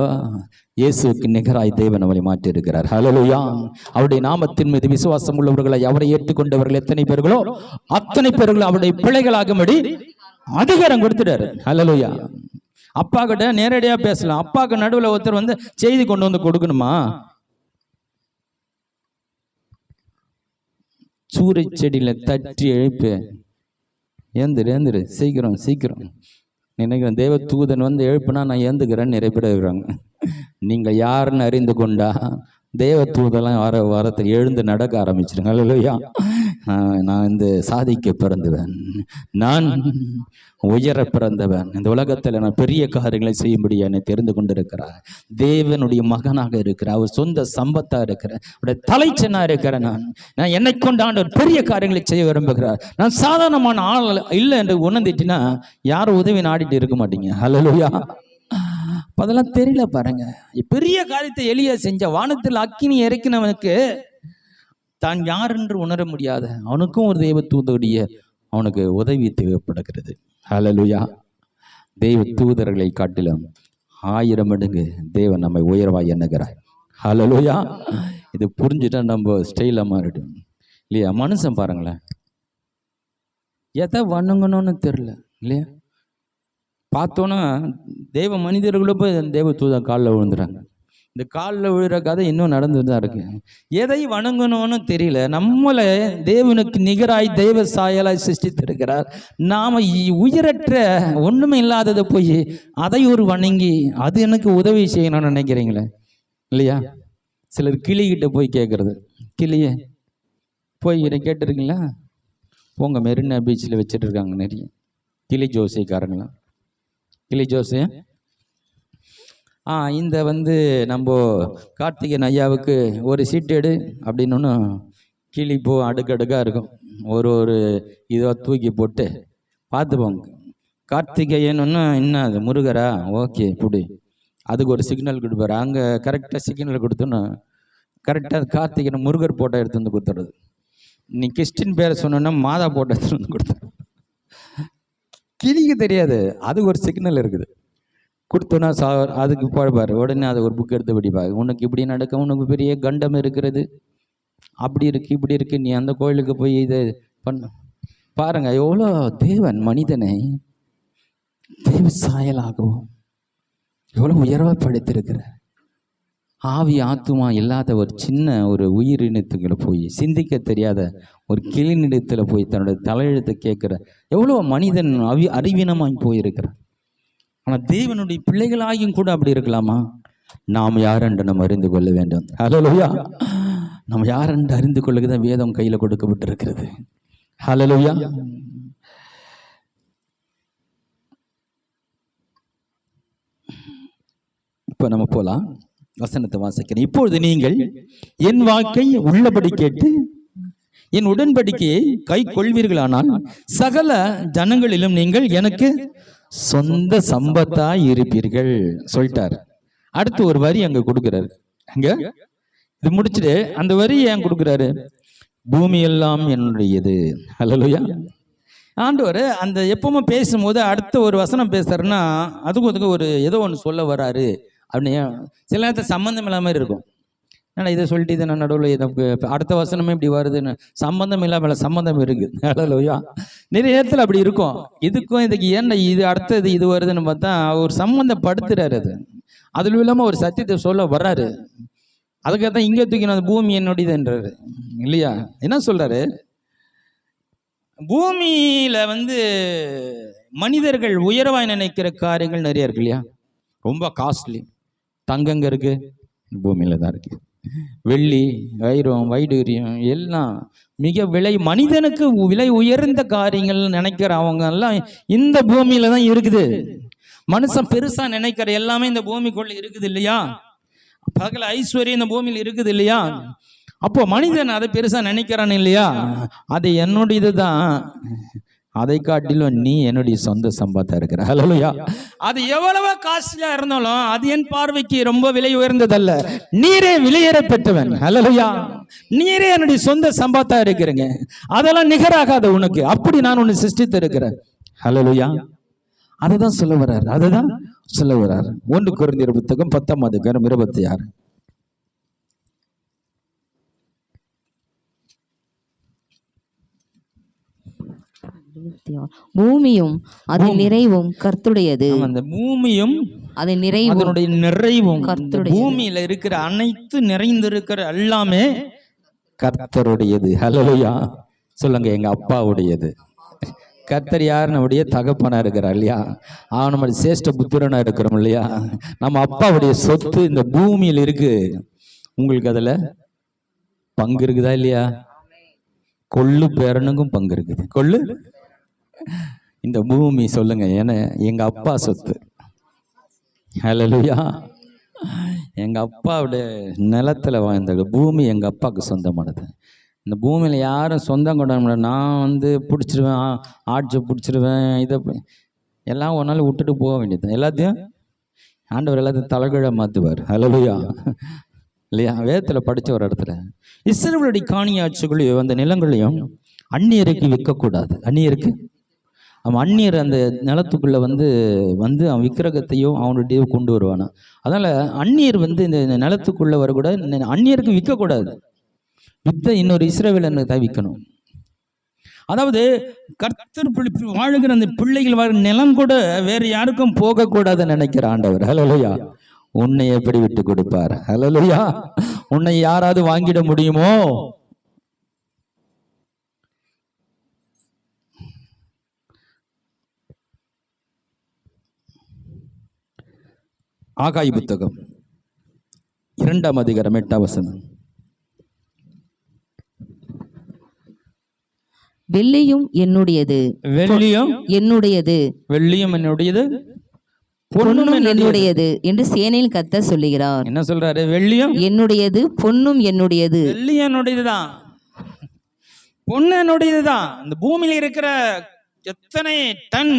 இயேசுவுக்கு நிகராய் தேவன் நம்மளை மாற்றி இருக்கிறார். ஹல்லேலூயா. அவருடைய நாமத்தின் மீது விசுவாசம் உள்ளவர்களை அவரை ஏற்றுக்கொண்டவர்கள் எத்தனை பேர்களோ அத்தனை பேர்களும் அவருடைய பிள்ளைகளாகும்படி அதிகாரம் கொடுத்துட்டாரு. ஹல்லேலூயா. அப்பா கிட்ட நேரடியா பேசலாம். அப்பாவுக்கு நடுவில் ஒருத்தர் வந்து செய்தி கொண்டு வந்து கொடுக்கணுமா? சூறை செடியில தட்டி எழுப்பு, ஏந்துரு சீக்கிரம் சீக்கிரம். நினைக்கிறேன் தேவ தூதன் வந்து எழுப்புனா நான் ஏந்துக்கிறேன்னு நிறைய பேர் இருக்கிறாங்க. நீங்கள் யாருன்னு அறிந்து கொண்டா தேவ தூதெல்லாம் வாரத்தில் எழுந்து நடக்க ஆரம்பிச்சிருங்க. அல்லேலூயா. நான் இந்த சாதிக்க பிறந்தவன், நான் உயர பிறந்தவன், இந்த உலகத்தில் நான் பெரிய காரியங்களை செய்யும்படி என்னை தெரிந்து கொண்டிருக்கிறார். தேவனுடைய மகனாக இருக்கிறார், அவர் சொந்த சம்பத்தா இருக்கிறேன், அவருடைய தலைச்சனா இருக்கிறேன். நான் என்னை கொண்டாண்டு பெரிய காரியங்களை செய்ய விரும்புகிறார். நான் சாதாரணமான ஆள் இல்லை என்று உணர்ந்துட்டுனா யாரும் உதவி நாடிட்டு இருக்க மாட்டீங்க. அல்லேலூயா. அதெல்லாம் தெரியல பாருங்க. பெரிய காரியத்தை எளிய செஞ்ச வானத்தில் அக்கினி இறக்கினவனுக்கு தான் யார் என்று உணர முடியாத அவனுக்கும் ஒரு தெய்வ தூதருடைய அவனுக்கு உதவி தேவைப்படுகிறது. ஹல்லேலூயா. தெய்வ தூதர்களை காட்டிலும் 1000 மடங்கு தேவன் நம்மை உயர்வாய் எண்ணுகிறார். ஹல்லேலூயா. இது புரிஞ்சுட்டா நம்ம ஸ்டைலாக மாறிடும் இல்லையா? மனுஷன் பாருங்களேன், எதை வணங்கணும்னு தெரியல இல்லையா? பார்த்தோன்னா தெய்வ மனிதர்களோ போய் தெய்வ தூத காலில் விழுந்துறாங்க. இந்த காலில் விழுற கதை இன்னும் நடந்துட்டு தான் இருக்கு. எதை வணங்கணும்னு தெரியல. நம்மளை தேவனுக்கு நிகராய் தெய்வ சாயலாய் சிருஷ்டித்திருக்கிறார். நாம் உயிரற்ற ஒன்றுமே இல்லாததை போய் அதை ஒரு வணங்கி அது எனக்கு உதவி செய்யணும்னு நினைக்கிறீங்களே இல்லையா? சிலர் கிளிகிட்ட போய் கேட்குறது, கிளியே போய் இதை கேட்டுருக்கீங்களா? போங்க, மெரினா பீச்சில் வச்சுட்டு இருக்காங்க நிறைய கிளி ஜோசிக்காரங்களாம். கிளி ஜோசி இந்த வந்து நம்ம கார்த்திகேயன் ஐயாவுக்கு ஒரு சீட்டு எடு அப்படின்னு கிளி போ அடுக்கடுக்காக இருக்கும். ஒரு இதை தூக்கி போட்டு பார்த்துப்போங்க. கார்த்திகேயன் என்ன அது முருகரா? ஓகே புடி. அதுக்கு ஒரு சிக்னல் கொடுப்பாரு. அங்கே கரெக்டாக சிக்னல் கொடுத்தோன்னு கரெக்டாக கார்த்திகேயன் முருகர் போட்டோ எடுத்து வந்து கொடுத்துறது. நீ கிறிஸ்டின் பேரை சொன்னோன்னா மாதா போட்டோ எடுத்து வந்து கொடுத்துரு. கிளிக்கு தெரியாது, அதுக்கு ஒரு சிக்னல் இருக்குது. கொடுத்தோன்னா அதுக்கு போடுவார். உடனே அதை ஒரு புக் எடுத்து படிப்பார். உனக்கு இப்படி நடக்க, உனக்கு பெரிய கண்டம் இருக்கிறது, அப்படி இருக்கு இப்படி இருக்கு, நீ அந்த கோயிலுக்கு போய் இதை பண்ண பாருங்க. எவ்வளோ தேவன் மனிதனை தேவ சாயலாகவும் எவ்வளோ உயர்வாக படைத்திருக்கிற. ஆவி ஆத்துமா இல்லாத ஒரு சின்ன ஒரு உயிரினத்துக்களை போய் சிந்திக்க தெரியாத ஒரு கிளிநிலத்தில் போய் தன்னுடைய தலையெழுத்தை கேட்குற எவ்வளோ மனிதன் அறிவீனமாய் போயிருக்கிறான். ஆனால் தேவனுடைய பிள்ளைகளாகியும் கூட அப்படி இருக்கலாமா? நாம் யார் என்று நம்ம அறிந்து கொள்ள வேண்டும். ஹல்லேலூயா. நம்ம யார் என்று அறிந்து கொள்ளுதான் வேதம் கையில் கொடுக்கப்பட்டிருக்கிறது. ஹல்லேலூயா. இப்போ நம்ம போலாம், வசனத்தை வாசிக்கிறேன். இப்பொழுது நீங்கள் என் வாக்கை உள்ளபடி கேட்டு என் உடன்படிக்கையை கை கொள்வீர்களானால் சகல ஜனங்களிலும் நீங்கள் எனக்கு சொந்த சம்பத்தாய் இருப்பீர்கள் சொல்லிட்டார். அடுத்து ஒரு வரி அங்க கொடுக்கிறாரு. அங்க இது முடிச்சுட்டு அந்த வரி ஏன் கொடுக்கிறாரு? பூமி எல்லாம் என்னுடையது. ஹல்லேலூயா. ஆண்டவர் அந்த எப்பவுமே பேசும்போது அடுத்த ஒரு வசனம் பேசுறாருன்னா அதுக்கு ஒரு ஏதோ ஒன்று சொல்ல வராரு அப்படின்னு சில நேரத்தில் சம்மந்தம் இல்லாமல் இருக்கும். ஏன்னா இதை சொல்லிட்டு இதை நான் நடுவில் இதை அடுத்த வசனமே இப்படி வருதுன்னு சம்மந்தம் இல்லாமல் சம்மந்தம் இருக்குது. ஹல்லேலூயா. நிறைய நேரத்தில் அப்படி இருக்கும். இதுக்கும் இதுக்கு ஏன்டா இது அடுத்தது இது வருதுன்னு பார்த்தா அவர் சம்மந்தப்படுத்துறாரு. அதுல இல்லாமல் ஒரு சத்தியத்தை சொல்ல வர்றாரு. அதுக்காக தான் இங்கே தூக்கின அந்த பூமி என்னுடையதுன்றாரு இல்லையா? என்ன சொல்றாரு? பூமியில வந்து மனிதர்கள் உயர்வாய் நினைக்கிற காரியங்கள் நிறைய இருக்கு இல்லையா? ரொம்ப காஸ்ட்லி. தங்கங்க இருக்கு, பூமியில தான் இருக்கு. வெள்ளி, வைரம், வைடூரியம் எல்லாம் மிக விலை, மனிதனுக்கு விலை உயர்ந்த காரியங்கள் நினைக்கிற அவங்க எல்லாம் இந்த பூமியில தான் இருக்குது. மனுஷன் பெருசா நினைக்கிற எல்லாமே இந்த பூமிக்குள்ள இருக்குது இல்லையா? பகல ஐஸ்வர்யம் இந்த பூமியில் இருக்குது இல்லையா? அப்போ மனிதன் அதை பெருசா நினைக்கிறான் இல்லையா? அது என்னுடையது தான். அதை காட்டிலும் நீ என்னுடைய சொந்த சம்பத்தா இருக்கிற. ஹல்லேலூயா. அது எவ்வளவு காஸ்ட்லியா இருந்தாலும் அது என் பார்வைக்கு ரொம்ப விலை உயர்ந்ததல்ல. நீரே விலையேற பெற்றவன். ஹல்லேலூயா. நீரே என்னுடைய சொந்த சம்பத்தா இருக்கிறீங்க. அதெல்லாம் நிகராகாத உனக்கு. அப்படி நான் உன்னை சிருஷ்டித்து இருக்கிறேன். ஹல்லேலூயா. அதுதான் சொல்ல வர்றாரு, அதுதான் சொல்ல வர்றாரு. 1 கொரிந்தியர் புத்தகம் 10ஆம் அதிகாரம் 26. பூமியும் அதன் நிறைவும் கர்த்தருடையது. அந்த பூமியும் அதன் நிறைவும் அதனுடைய நிறைவும், கர்த்தருடையது. பூமியில இருக்கிற அனைத்து நிறைந்திருக்கிற எல்லாமே கர்த்தருடையது. ஹல்லேலூயா சொல்லுங்க. எங்க அப்பாவுடையது. கர்த்தர் யார்? நம்முடைய தகப்பனா இருக்கிறார் இல்லையா? அவன் நம்ம சேஷ்ட புத்திரனா இருக்கிறோம் இல்லையா? நம்ம அப்பாவுடைய சொத்து இந்த பூமியில் இருக்கு. உங்களுக்கு அதுல பங்கு இருக்குதா இல்லையா? கொள்ளு பேரனுக்கும் பங்கு இருக்குது. கொள்ளு இந்த பூமி சொல்லுங்க, ஏன்னா எங்க அப்பா சொத்து. ஹல்லேலூயா. எங்க அப்பாவுடைய நிலத்துல வாழ்ந்த பூமி எங்க அப்பாவுக்கு சொந்தமானது. இந்த பூமியில யாரும் சொந்தம் கொண்டாட, நான் பிடிச்சிருவேன், ஆட்சியை பிடிச்சிருவேன், இதை எல்லாம் ஒரு நாள் விட்டுட்டு போக வேண்டியது. எல்லாத்தையும் ஆண்டவர் எல்லாத்தையும் தலைகீழ மாற்றுவார். ஹல்லேலூயா இல்லையா? வேதத்தில் படித்த ஒரு இடத்துல இஸ்ரவேலுடைய காணியாட்சிகளையும் அந்த நிலங்களையும் அந்நியருக்கு விற்கக்கூடாது. அந்நியருக்கு அவன் அந்நியர் அந்த நிலத்துக்குள்ளே வந்து அவன் விக்கிரகத்தையும் அவனுடைய கொண்டு வருவானா. அதனால் அந்நியர் இந்த நிலத்துக்குள்ளே வரக்கூடாது, அந்நியருக்கு விற்கக்கூடாது. வித்த இன்னொரு இஸ்ரவேலனை தான் விற்கணும். அதாவது கர்த்தர் வாழுகிற அந்த பிள்ளைகள் வாழ நிலம் கூட வேற யாருக்கும் போகக்கூடாதுன்னு நினைக்கிற ஆண்டவர். ஹல்லேலூயா. உன்னை எப்படி விட்டு கொடுப்பார்? ஹல்லேலூயா. உன்னை யாராவது வாங்கிட முடியுமோ? ஆகாய் புத்தகம் 2ஆம் அதிகாரம் 8ஆம் வசனம். வெள்ளியும் என்னுடையது, வெள்ளியும் என்னுடையது, வெள்ளியும் என்னுடையது, பொன்னும் என்னுடையது என்று சேனையில் கர்த்தர் சொல்லுகிறார். என்ன சொல்றாரு? வெள்ளியும் என்னுடையது, பொன்னும் என்னுடையது. வெள்ளி என்னுடையதுதான், பொண்ணு என்னுடையதுதான். இந்த பூமியில இருக்கிற எத்தனை டன்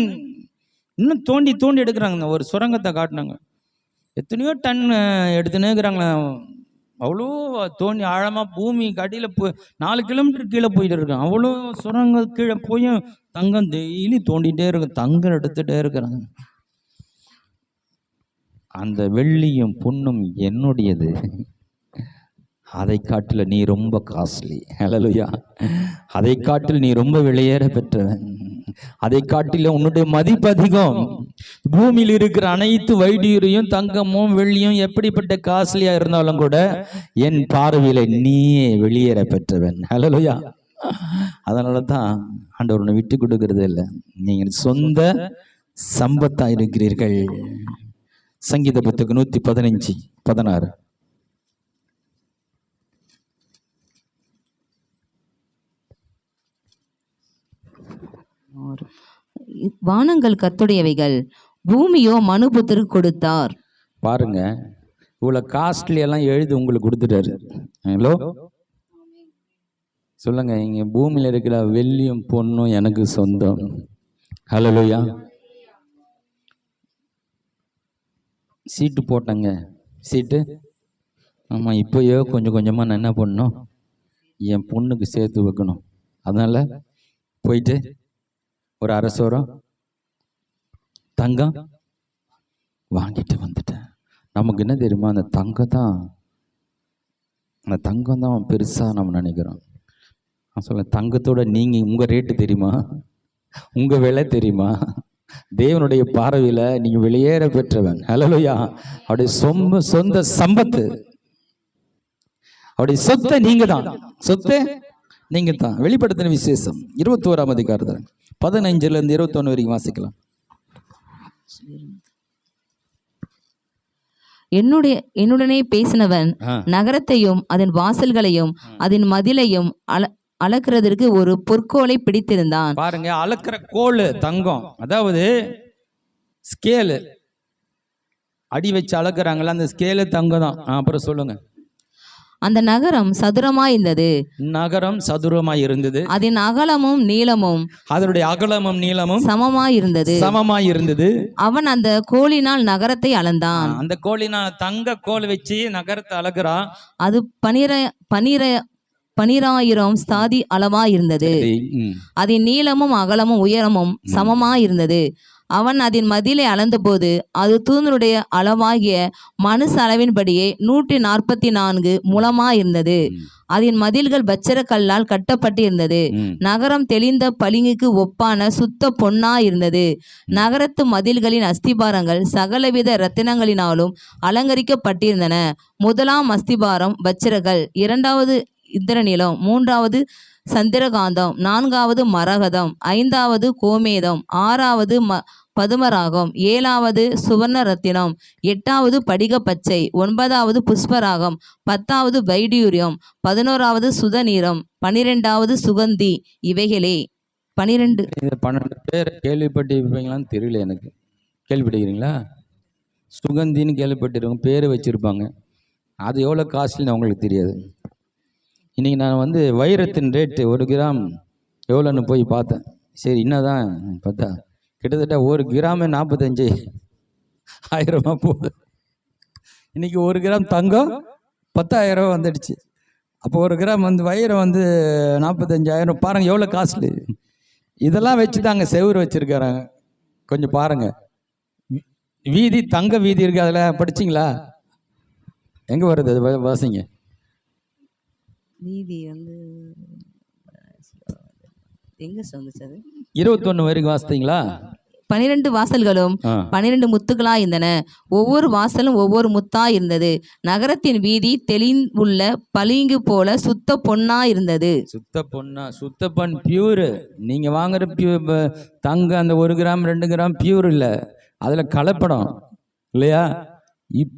இன்னும் தோண்டி தோண்டி எடுக்கிறாங்க. ஒரு சுரங்கத்தை காட்டினாங்க, எத்தனையோ டன் எடுத்துன்னு இருக்கிறாங்களா. அவ்வளோ தோண்டி ஆழமாக பூமி கடியில் 4 கிலோமீட்டர் கீழே போயிட்டு இருக்காங்க. அவ்வளோ சுரங்க கீழே போய் தங்கம் டெய்லி தோண்டிகிட்டே இருக்கு, தங்கம் எடுத்துகிட்டே இருக்கிறாங்க. அந்த வெள்ளியும் பொன்னும் என்னுடையது, அதை காட்டில் நீ ரொம்ப காஸ்ட்லி. ஹல்லேலூயா. அதை காட்டில் நீ ரொம்ப விலையேற பெற்றவன், அதை காட்டில உன்னுடைய மதிப்பு அதிகம். பூமியில் இருக்கிற அனைத்து வைடூரியம் தங்கமும் வெள்ளியும் எப்படிப்பட்ட காஸ்ட்லியா இருந்தாலும் கூட என் பார்வையில நீயே வெளியேற பெற்றவன். ஹல்லேலூயா. அதனால தான் ஆண்டவர் உன்னை விட்டு கொடுக்கறது இல்லை. நீங்கள் சொந்த சம்பத்தா இருக்கிறீர்கள். சங்கீத புத்தகம் 115:16. வானங்கள் கர்த்தருடையவைகள், பூமியோ மனுபுத்திரருக்கு கொடுத்தார். பாருங்க, இவ்வளவு காஸ்ட்லி எல்லாம் எழுதி உங்களுக்கு கொடுத்துட்டாரு. ஹலோ சொல்லுங்க, இங்க பூமியில இருக்கிற வெள்ளியும் பொண்ணும் எனக்கு சொந்தம். ஹல்லேலூயா. சீட்டு போட்டங்க, சீட்டு. ஆமா, இப்போயோ கொஞ்சம் கொஞ்சமா நான் என்ன பண்ணணும், என் பொண்ணுக்கு சேர்த்து வைக்கணும். அதனால போயிட்டு ஒரு அரசோரம் தங்கம் வாங்கிட்டு வந்துட்டேன். நமக்கு என்ன தெரியுமா, அந்த தங்கம் தான் பெருசா நம்ம நினைக்கிறோம். நான் சொல்ல, தங்கத்தோட நீங்க உங்க ரேட்டு தெரியுமா, உங்க விலை தெரியுமா? தேவனுடைய பார்வையில நீங்க வெளியேற பெற்றவன். ஹல்லேலூயா. அவருடைய சொந்த சம்பத்து, அவருடைய சொத்தை நீங்க தான், சொத்தை நீங்க தான். வெளிப்படுத்தின விசேஷம் 21ஆம் அதிகாரத்தில் 15 இருந்து 21 வரைக்கும் வாசிக்கலாம். என்னுடனே பேசினவன் நகரத்தையும் அதன் வாசல்களையும் அதன் மதிலையும் அளக்கிறதற்கு ஒரு பொற்கோலை பிடித்திருந்தான். பாருங்க, அளக்கிற கோல் தங்கம், அதாவது ஸ்கேலு அடி வச்சு அளக்குறாங்களா, அந்த ஸ்கேலு தங்கம் தான். அப்புறம் சொல்லுங்க. அந்த நகரம் சதுரமாய் இருந்தது. நகரம் சதுரமாய் இருந்தது. அதன் அகலமும் நீளமும், அதனுடைய அகலமும் நீளமும் சமமாய் இருந்தது. அவன் அந்த கோலினால் நகரத்தை அளந்தான். அந்த கோலினால் தங்க கோல் வச்சு நகரத்தை அளக்குறான். அது 12,000 ஸ்தாதி அளவாய் இருந்தது. அதன் நீளமும் அகலமும் உயரமும் சமமாய் இருந்தது. அவன் அதன் மதிலை அளந்தபோது அது தூதனுடைய அளவாகிய மனுஷ அளவின்படியே 144 முழமாயிருந்தது. அதன் மதில்கள் வச்சிர கல்லால் கட்டப்பட்டிருந்தது. நகரம் தெளிந்த பளிங்குக்கு ஒப்பான சுத்த பொன்னாயிருந்தது. நகரத்து மதில்களின் அஸ்திபாரங்கள் சகலவித இரத்தினங்களினாலும் அலங்கரிக்கப்பட்டிருந்தன. முதலாம் அஸ்திபாரம் வச்சிரகல், இரண்டாவது இந்திரநிலம், மூன்றாவது சந்திரகாந்தம், நான்காவது மரகதம், ஐந்தாவது கோமேதம், ஆறாவது பதுமராகம், ஏழாவது சுவர்ண ரத்தினம், எட்டாவது படிக பச்சை, ஒன்பதாவது புஷ்பராகம், பத்தாவது வைடூரியம், 11வது சுதநீரம், 12வது சுகந்தி. இவைகளே 12. 12 பேர் கேள்விப்பட்டிருப்பீங்களான்னு தெரியல எனக்கு. கேள்விப்பட்டிருக்கிறீங்களா? சுகந்தின்னு கேள்விப்பட்டிருக்கோம், பேர் வச்சுருப்பாங்க. அது எவ்வளோ காஸ்ட்லின்னு அவங்களுக்கு தெரியாது. இன்றைக்கி நான் வந்து வைரத்தின் ரேட்டு 1 கிராம் எவ்வளோன்னு போய் பார்த்தேன். சரி என்னதான் பார்த்தா கிட்டத்தட்ட 1 கிராமே 45,000 போகுது. இன்றைக்கி 1 கிராம் தங்கம் 10,000 வந்துடுச்சு. அப்போ 1 கிராம் வந்து வைரம் வந்து 45,000. பாருங்கள் எவ்வளோ காஸ்ட்லி. இதெல்லாம் வச்சு தாங்க செவுறு வச்சுருக்காங்க. கொஞ்சம் பாருங்கள், வீதி தங்க வீதி இருக்குது, அதில் படிச்சிங்களா? எங்கே வருது அது? வாசிங்க. வீதி வந்து எங்க சொந்துச்சு? அது 21 வரைக்கும் வாசித்தீங்களா? 12 வாசல்களும் 12 முத்துகளா இருந்தன. ஒவ்வொரு வாசலும் ஒவ்வொரு முத்தா இருந்தது. நகரத்தின் வீதி தெளிவுள்ள பளிங்கு போல சுத்த பொன்னா இருந்தது. சுத்த பொன்னா, சுத்த பொன் பியூரு. நீங்க வாங்குற தங்க அந்த 1 கிராம் 2 கிராம் பியூர் இல்லை, அதுல கலப்படம் இல்லையா?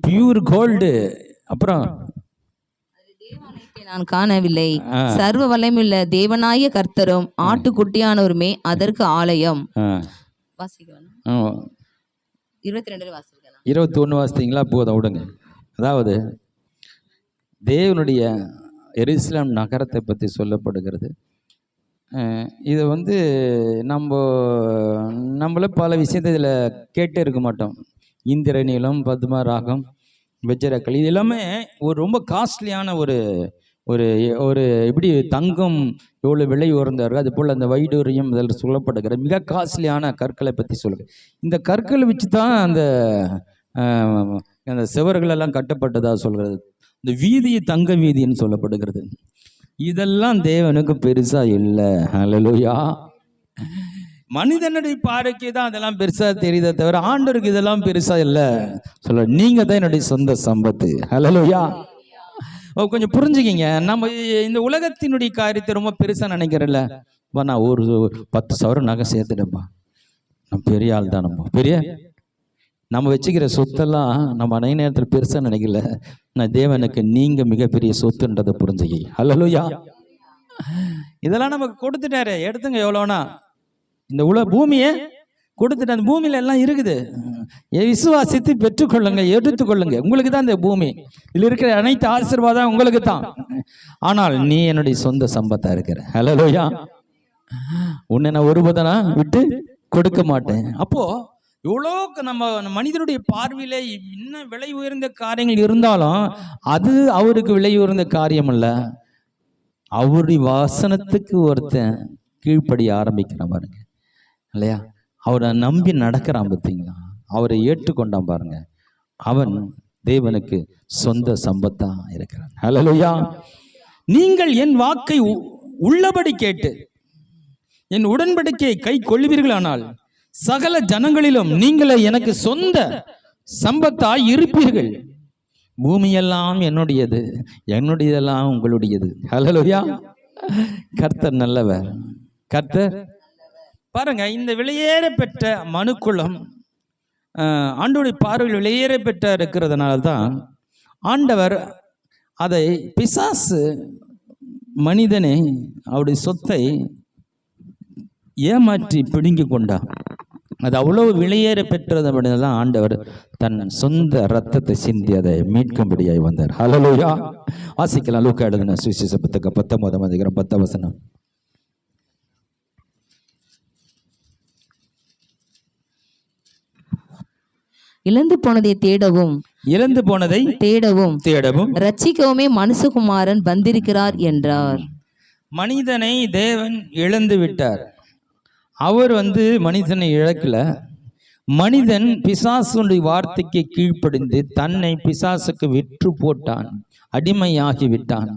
Pure gold. அப்புறம் நான் காணவில்லை. சர்வ வல்லமையுள்ள தேவனாய கர்த்தரும் ஆட்டுக்குட்டியானவருமே அதற்கு ஆலயம். 21 வாசித்தீங்களா? போதும் விடுங்க. அதாவது தேவனுடைய எருசலேம் நகரத்தை பற்றி சொல்லப்படுகிறது. இது வந்து நம்மள பல விஷயத்தை இதில் கேட்டே இருக்க மாட்டோம். இந்திரநீலம், பத்மராகம், வஜ்ரக்கல், இது எல்லாமே ஒரு ரொம்ப காஸ்ட்லியான ஒரு ஒரு ஒரு எப்படி தங்கம் எவ்வளோ விலை உயர்ந்தார்கள், அது போல் அந்த வைடூரியம் இதில் சொல்லப்படுகிற மிக காஸ்ட்லியான கற்களை பற்றி சொல்லுங்க. இந்த கற்களை வச்சு தான் அந்த சுவர்களெல்லாம் கட்டப்பட்டதாக சொல்கிறது. இந்த வீதி தங்க வீதின்னு சொல்லப்படுகிறது. இதெல்லாம் தேவனுக்கு பெருசாக இல்லை. ஹல்லேலூயா. மனிதனுடைய பார்வைக்கு தான் அதெல்லாம் பெருசாக தெரியுதே தவிர ஆண்டவருக்கு இதெல்லாம் பெருசாக இல்லை. சொல்ல நீங்கள் தான் என்னுடைய சொந்த சம்பத்து. ஹல்லேலூயா. கொஞ்சம் புரிஞ்சுக்கிங்க. நம்ம இந்த உலகத்தினுடைய காரியத்தை ரொம்ப பெருசாக நினைக்கிறேன்ல. நான் ஒரு 10,000 நகை சேர்த்துட்டேன்ப்பா, நம்ம பெரிய ஆள் தான். நம்ம வச்சுக்கிற சொத்தெல்லாம் நம்ம அனைத்து நேரத்தில் பெருசாக நினைக்கல. நான் தேவனுக்கு நீங்கள் மிகப்பெரிய சொத்துன்றதை புரிஞ்சுக்கி. ஹல்லேலூயா. இதெல்லாம் நமக்கு கொடுத்துட்டாரு. எடுத்துங்க, எவ்வளோனா இந்த பூமியை கொடுத்துட்டு அந்த பூமியில எல்லாம் இருக்குது. விசுவாசித்து பெற்றுக்கொள்ளுங்க, எடுத்துக்கொள்ளுங்க. உங்களுக்கு தான் இந்த பூமி, இதில் இருக்கிற அனைத்து ஆசீர்வாதம் உங்களுக்கு தான். ஆனால் நீ என்னுடைய சொந்த சம்பத்தா இருக்கிற. ஹல்லேலூயா. உன்னை நான் ஒருபோதும் நான் விட்டு கொடுக்க மாட்டேன். அப்போ இவ்வளோ நம்ம மனிதனுடைய பார்வையில இன்னும் விலை உயர்ந்த காரியங்கள் இருந்தாலும் அது அவருக்கு விலை உயர்ந்த காரியம் அல்ல. அவருடைய வாசனத்துக்கு ஒருத்தன் கீழ்ப்படிய ஆரம்பிக்கிறான் பாருங்க, இல்லையா? அவரை நம்பி நடக்கிறான் பார்த்தீங்களா? அவரை ஏற்றுக்கொண்டான் பாருங்க, அவன் தேவனுக்கு சொந்த சம்பத்தா இருக்கிறான். ஹல்லேலூயா. நீங்கள் என் வாக்கை உள்ளபடி கேட்டு என் உடன்படிக்கையை கை கொள்வீர்களானால் சகல ஜனங்களிலும் நீங்களே எனக்கு சொந்த சம்பத்தாய் இருப்பீர்கள். பூமியெல்லாம் என்னுடையது, என்னுடையதெல்லாம் உங்களுடையது. ஹல்லேலூயா. கர்த்தர் நல்லவர். கர்த்தர் பாருங்க, இந்த வெளியேற பெற்ற மனுக்குளம் ஆண்டவருடைய பார்வையில் வெளியேற பெற்ற இருக்கிறதுனால தான் ஆண்டவர் அதை பிசாசு மனிதனை அவருடைய சொத்தை ஏமாற்றி பிடுங்கி கொண்டான். அது அவ்வளவு வெளியேற பெற்றது அப்படின்னா ஆண்டவர் தன் சொந்த ரத்தத்தை சிந்தி அதை மீட்கும்படியாய் வந்தார். ஹல்லேலூயா. வாசிக்கலாம். லூக்கா எழுதின சுவிசேஷ புத்தகம் 19ஆம் அதிகாரம் 10ஆம் வசனம். இழந்து போனதை தேடவும், இழந்து போனதை தேடவும் தேடவும் ரட்சிக்கவுமே மனுஷகுமாரன் வந்திருக்கிறார் என்றார். மனிதனை தேவன் இழந்து விட்டார். அவர் மனிதனை இழக்கல. மனிதன் பிசாசுடைய வார்த்தைக்கு கீழ்ப்படிந்து தன்னை பிசாசுக்கு விற்று போட்டான், அடிமையாகி விட்டான்.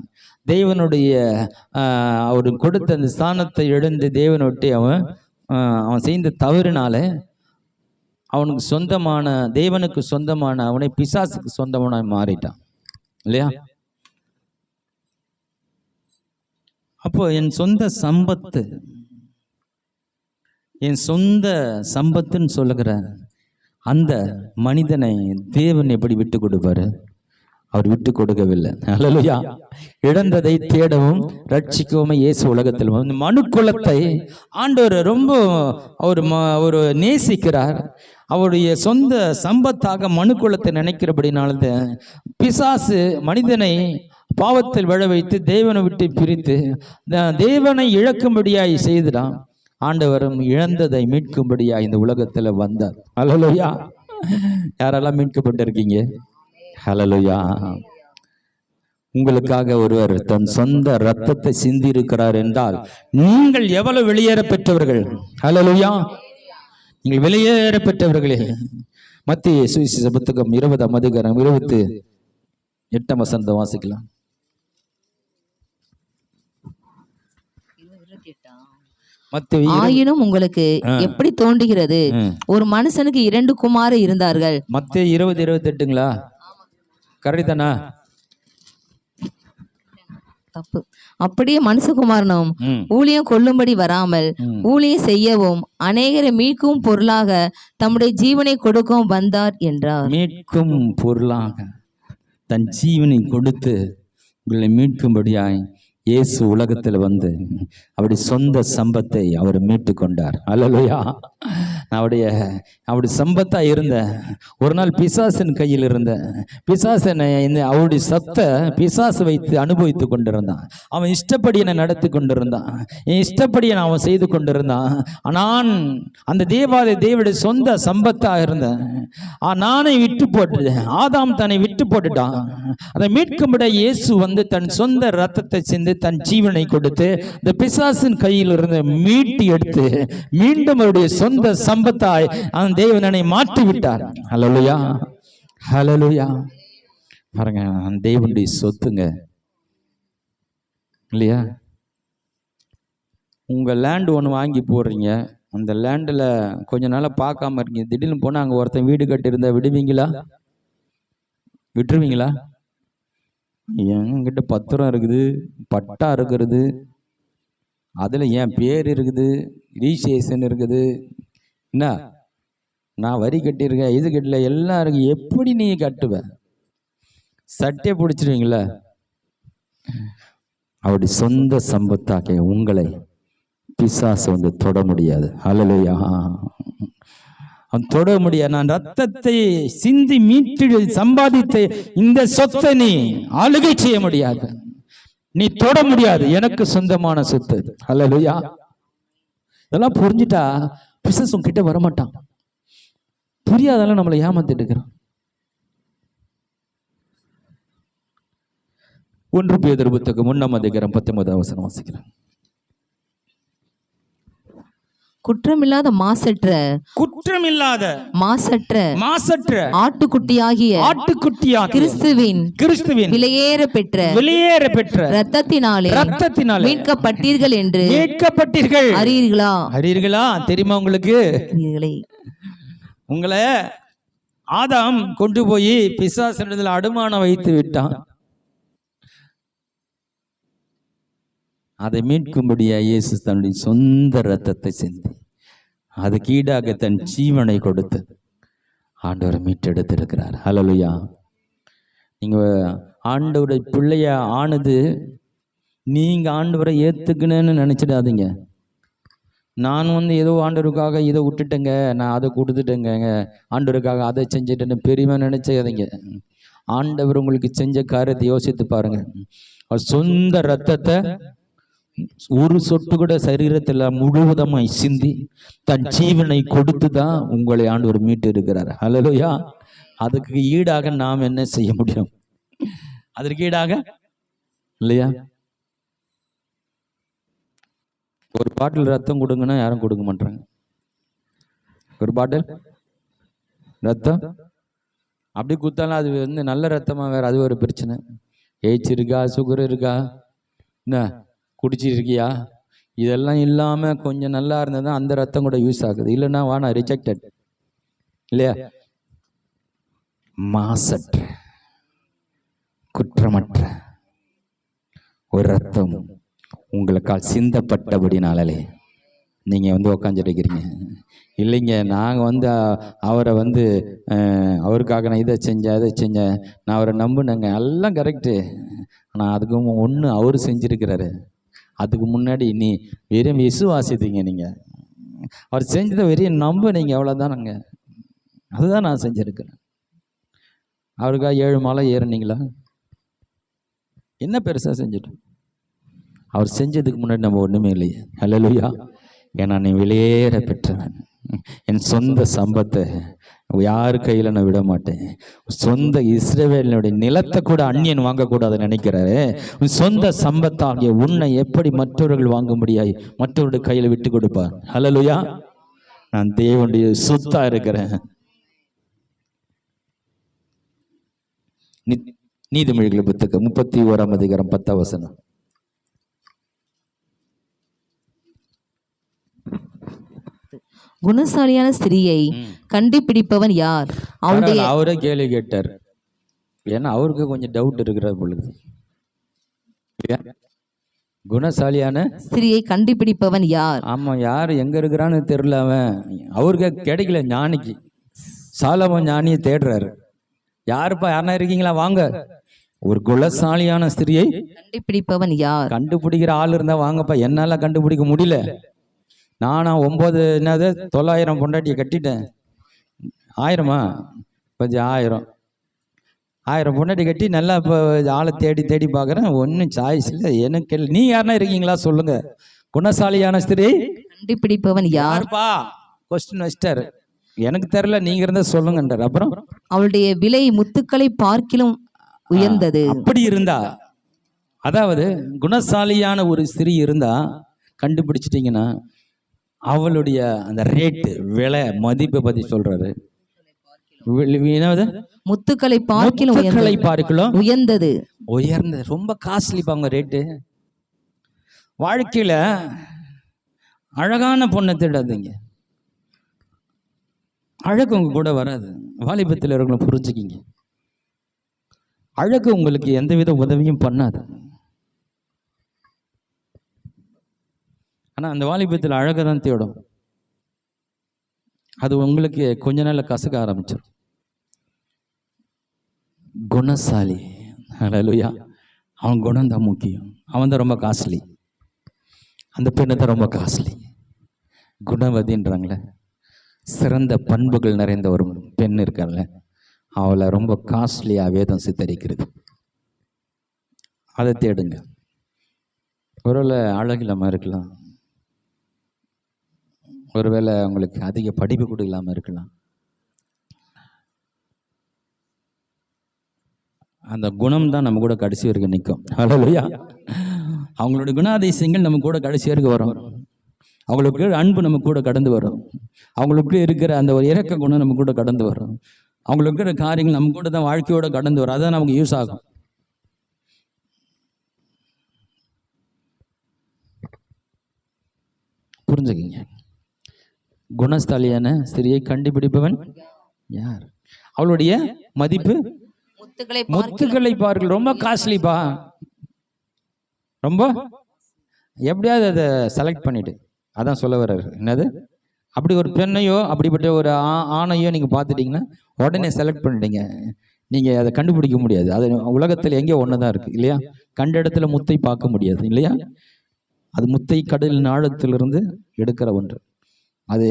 தேவனுடைய அவர் கொடுத்த அந்த ஸ்தானத்தை இழந்து தேவனை விட்டு அவன் செய்த தவறினால அவனுக்கு சொந்தமான, தேவனுக்கு சொந்தமான அவனை பிசாசுக்கு சொந்தமான மாறிட்டான் இல்லையா? அப்போ என் சொந்த சம்பத்து, என் சொந்த சம்பத்துன்னு சொல்லுகிற அந்த மனிதனை தேவன் எப்படி விட்டு கொடுப்பாரு? அவர் விட்டு கொடுக்கவில்லை. அல்லேலூயா. இழந்ததை தேடவும் ரட்சிக்கவும் இயேசு உலகத்தில் மனுக்குலத்தை ஆண்டவர் ரொம்ப அவர் நேசிக்கிறார். அவருடைய சொந்த சம்பத்தாக மனுக்குலத்தை நினைக்கிறபடினால்தான் பிசாசு மனிதனை பாவத்தில் விழ வைத்து தேவனை விட்டு பிரித்து தேவனை இழக்கும்படியாய் செய்துடான். ஆண்டவரும் இழந்ததை மீட்கும்படியாய் இந்த உலகத்தில் வந்தார். அல்லேலூயா. யாரெல்லாம் மீட்கப்பட்டிருக்கீங்க? ஹல்லேலூயா. உங்களுக்காக ஒருவர் தன் சொந்த ரத்தத்தை சிந்தி இருக்கிறார் என்றால் நீங்கள் எவ்வளவு வெளியேற பெற்றவர்கள். ஹல்லேலூயா. நீங்கள் வெளியேற பெற்றவர்களே. மத்திய சுவிசேஷ புத்தகம் 20ஆம் அதிகாரம் 28ஆம் வசனத்தை வாசிக்கலாம். ஆயினும் உங்களுக்கு எப்படி தோன்றுகிறது, ஒரு மனுஷனுக்கு 2 குமாரர் இருந்தார்கள். மத்திய 20:28ங்களா? கரெக்ட் தானா? தப்பு. அப்படியே மனுஷகுமாரனும் ஊழியம் கொள்ளும்படி வராமல் ஊழியம் செய்யவும் அநேகரை மீட்கும் பொருளாக தம்முடைய ஜீவனை கொடுக்கவும் வந்தார் என்றார். மீட்கும் பொருளாக தன் ஜீவனை கொடுத்து உங்களை மீட்கும்படியாய் இயேசு உலகத்தில் வந்து அவருடைய சொந்த சம்பத்தை அவர் மீட்டு கொண்டார். அல்லேலூயா. அவருடைய சம்பத்தா இருந்த ஒரு நாள் பிசாசின் கையில் இருந்த பிசாசனை அவருடைய சத்தை பிசாசு வைத்து அனுபவித்து கொண்டிருந்தான். அவன் இஷ்டப்படி என்னை நடத்தி கொண்டிருந்தான், என் இஷ்டப்படி அவன் செய்து கொண்டிருந்தான். நான் அந்த தேவனுடைய சொந்த சம்பத்தா இருந்தேன். நானே விட்டு போட்டு, ஆதாம் தன்னை விட்டு போட்டுட்டான். அதை மீட்கும்படி இயேசு வந்து தன் சொந்த ரத்தத்தை சிந்து தன் ஜீவனை கொடுத்து இந்த பிசாசின் கையில் இருந்து மீட்டி எடுத்து மீண்டும் அவருடைய சொந்த சம்பத்தாய் அந்த தேவனை மாற்றி விட்டார். ஹல்லேலூயா. ஹல்லேலூயா. பாருங்க, அந்த தேவனுடைய சொத்துங்க இல்லையா? உங்க லேண்ட் ஒன்று வாங்கி போடுறீங்க, அந்த லேண்டில் கொஞ்ச நாளாக பார்க்காம இருக்கீங்க, திடீர்னு போனால் அங்கே ஒருத்தன் வீடு கட்டியிருந்தா விடுவீங்களா? விட்டுருவீங்களா? என்கிட்ட பத்திரம் இருக்குது, பட்டா இருக்கிறது, அதில் என் பேர் இருக்குது, ரிஜிஸ்ட்ரேஷன் இருக்குது, என்ன நான் வரி கட்டியிருக்கேன், இது கட்டல, எல்லாம் இருக்கு, எப்படி நீ கட்டுவ? சட்டை பிடிச்சிருவீங்களா? அவருடைய சொந்த சம்பத்தாக உங்களை பிசாசு வந்து தொட முடியாது. அல்லேலூயா. அவன் தொட முடியாது. நான் ரத்தத்தை சிந்தி மீட்டு சம்பாதித்த இந்த சொத்தை நீ ஆளுகை செய்ய முடியாது, நீ தொட முடியாது. எனக்கு சொந்தமான சொத்து. அல்லேலூயா. இதெல்லாம் புரிஞ்சுட்டா பிசாசு கிட்ட வரமாட்டான். புரியாதெல்லாம் நம்மளை ஏமாத்திட்டு இருக்கிறான். 1 பேதுரு புத்தகம் 1ஆம் அதிகாரம் 19ஆம் வசனம் வாசிக்கிறேன். குற்றமில்லாத மாசற்ற ஆட்டுக்குட்டியாகிய கிறிஸ்துவின் விலையேற பெற்ற இரத்தத்தினாலே மீட்கப்பட்டீர்கள் என்று அறியீர்களா? தெரியுமா உங்களுக்கு? உங்களை ஆதாம் கொண்டு போய் பிசாசினிடத்தில் அடமானம் வைத்து விட்டான். அதை மீட்கும்படியா இயேசு தன்னுடைய சொந்த ரத்தத்தை சிந்தி அதுக்கு ஈடாக தன் ஜீவனை கொடுத்து ஆண்டவரை மீட்டெடுத்திருக்கிறார். ஹல்லேலூயா. நீங்க ஆண்டவருடைய பிள்ளைய ஆனது நீங்க ஆண்டவரை ஏத்துக்கணும்னு நினைச்சிடாதீங்க. நான் வந்து ஏதோ ஆண்டவருக்காக இதை விட்டுட்டேங்க, நான் அதை கொடுத்துட்டேங்க, ஆண்டவருக்காக அதை செஞ்சுட்டேன்னு பெருமை நினைச்சாதீங்க. ஆண்டவர் உங்களுக்கு செஞ்ச காரியத்தை யோசித்து பாருங்க. அவர் சொந்த ரத்தத்தை ஒரு சொட்டு கூட சரீரத்தில் முழுவதுமாய் சிந்தி தன் ஜீவனை கொடுத்து தான் உங்களை ஆண்டவர் மீட்டு இருக்கிறார். ஹல்லேலூயா. அதுக்கு ஈடாக நாம் என்ன செய்ய முடியும்? அதற்கு ஈடாக இல்லையா? ஒரு பாட்டில் ரத்தம் கொடுங்கன்னா யாரும் கொடுக்க மாட்டாங்க. ஒரு பாட்டில் ரத்தம் அப்படி குத்தாலும் அது வந்து நல்ல ரத்தமா வேற, அது ஒரு பிரச்சனை. எய்ட்ஸ் இருக்கா, சுகர் இருக்கா, என்ன குடிச்சிருக்கியா, இதெல்லாம் இல்லாம கொஞ்சம் நல்லா இருந்ததுதான் அந்த ரத்தம் கூட யூஸ் ஆகுது. இல்லைன்னா வானா ரிஜெக்டட் இல்லையா? மாசற்ற குற்றமற்ற ஒரு ரத்தம் உங்களுக்கால் சிந்தப்பட்டபடினாலே நீங்க வந்து உக்காந்துருக்கிறீங்க. இல்லைங்க நாங்கள் வந்து அவரை வந்து அவருக்காக நான் இதை செஞ்சேன் அதை செஞ்சேன், நான் அவரை நம்பினேங்க, எல்லாம் கரெக்டு. ஆனால் அதுக்கு ஒன்று அவர் செஞ்சிருக்கிறாரு. அதுக்கு முன்னாடி நீ வெறும் விசுவாசித்தீங்க, நீங்கள் அவர் செஞ்சதை வெறும் நம்பினீங்க, அவ்வளோதானங்க. அதுதான் நான் செஞ்சுருக்கிறேன். அவருக்காக 7 மாலை ஏறினீங்களா? என்ன பெருசாக செஞ்சுட்டோம்? அவர் செஞ்சதுக்கு முன்னாடி நம்ம ஒன்றுமே இல்லையே. அல்லேலூயா. ஏன்னா நீ வெளியேற பெற்றவன். என் சொந்த சம்பத்தை யாரு கையில் நான் விட மாட்டேன். சொந்த இஸ்ரவேலினுடைய நிலத்தை கூட அந்நியன் வாங்கக்கூடாதுன்னு நினைக்கிறாரு. உன் சொந்த சம்பத்தாகிய உன்னை எப்படி மற்றவர்கள் வாங்க முடியாது? மற்றவருடைய கையில் விட்டு கொடுப்பார். அல்லேலூயா. நான் தேவனுடைய சொத்தா இருக்கிறேன். நீதிமொழிகள் புத்தகம் 31ஆம் அதிகாரம் 10ஆம் வசனம். குணசாலியான ஸ்திரியை கண்டுபிடிப்பவன் யார்? அவரே கேள்வி கேட்டார். ஏன்னா அவருக்கு கொஞ்சம் டவுட் இருக்கிற பொழுது, குணசாலியான ஸ்திரியை கண்டுபிடிப்பவன் யார்? ஆமா, யார் எங்க இருக்கிறான்னு தெரியல. அவருக்கு கிடைக்கல. ஞானிக்கு சாலமோன் ஞானியை தேடுறாரு. யாருப்பா, யாருன்னா இருக்கீங்களா, வாங்க. ஒரு குணசாலியான ஸ்திரியை கண்டுபிடிப்பவன் யார்? கண்டுபிடிக்கிற ஆள் இருந்தா வாங்கப்பா. என்னால கண்டுபிடிக்க முடியல. நானா 9,000 பொண்டாட்டியை கட்டிட்டேன். 1000மா? கொஞ்சம் 1000 பொண்டாட்டி கட்டி நல்லா இப்போ ஆளை தேடி தேடி பார்க்குறேன். ஒன்றும் சாய்ஸ் இல்லை. எனக்கு நீ யாருன்னா இருக்கீங்களா சொல்லுங்க. குணசாலியான ஸ்திரீ கண்டுபிடிப்பவன் யார்ப்பா? கொஸ்டின் வச்சிட்டாரு. எனக்கு தெரியல, நீங்க இருந்தா சொல்லுங்கன்றார். அப்புறம் அவளுடைய விலை முத்துக்களை பார்க்கிலும் உயர்ந்தது. அப்படி இருந்தா, அதாவது குணசாலியான ஒரு ஸ்திரீ இருந்தா கண்டுபிடிச்சிட்டீங்கன்னா அவளுடைய அந்த ரேட்டு, விலை, மதிப்பை பத்தி சொல்றாரு. முத்துக்களை பார்க்கிலும் உயர்ந்தது. ரொம்ப காஸ்ட்லி பாங்க ரேட்டு. வாழ்க்கையில அழகான பொண்ணை தேடாதீங்க. அழகு உங்க கூட வராது. வாலிபத்தில் இருக்கிற புரிஞ்சுக்கிங்க. அழகு உங்களுக்கு எந்தவித உதவியும் பண்ணாது. ஆனா அந்த வாலிபத்தில் அழகை தான் தேடும். அது உங்களுக்கு கொஞ்ச நாள்ல கசக்க ஆரம்பிச்சிடும். குணசாலி, அல்லேலூயா, அவன் குணம் தான் முக்கியம். அவன் தான் ரொம்ப காஸ்ட்லி. அந்த பெண்ணை தான் ரொம்ப காஸ்ட்லி. குணவதின்றாங்களே, சிறந்த பண்புகள் நிறைந்த ஒரு பெண் இருக்காங்களே, அவளை ரொம்ப காஸ்ட்லியா வேதம் சித்தரிக்கிறது. அதை தேடுங்க. ஒருவேளை அழகு இல்லாமல் இருக்கலாம், ஒருவேளை உங்களுக்கு அதிக படிப்பு கூட இல்லாமல் இருக்கலாம். அந்த குணம் தான் நம்ம கூட கடைசி வரைக்கும் நிற்கும். அல்லேலூயா. அவங்களுடைய குணாதிசயங்கள் நம்ம கூட கடைசி வரைக்கும் வரும். அவங்களுக்கு அன்பு நம்ம கூட கடந்து வரும். அவங்களுக்கு இருக்கிற அந்த ஒரு இறக்க குணம் நம்ம கூட கடந்து வரும். அவங்களுக்கு இருக்கிற காரியங்கள் நம்ம கூட தான் வாழ்க்கையோட கடந்து வரும். அதான் நமக்கு யூஸ் ஆகும். புரிஞ்சுக்கிங்க. குணஸ்தாலியான ஸ்திரியை கண்டுபிடிப்பவன் யார்? அவளுடைய மதிப்பு முத்துக்களை பார்க்க ரொம்ப காஸ்ட்லிப்பா. ரொம்ப எப்படியாவது அதை செலக்ட் பண்ணிட்டு, அதான் சொல்ல வர்றாரு. என்னது, அப்படி ஒரு பெண்ணையோ அப்படிப்பட்ட ஒரு ஆணையோ நீங்க பார்த்துட்டீங்கன்னா உடனே செலக்ட் பண்ணிட்டீங்க. நீங்க அதை கண்டுபிடிக்க முடியாது. அது உலகத்தில் எங்கே ஒண்ணுதான் இருக்கு இல்லையா? கண்ட இடத்துல முத்தை பார்க்க முடியாது இல்லையா? அது முத்தை கடலின் ஆழத்திலிருந்து எடுக்கிற ஒன்று. அது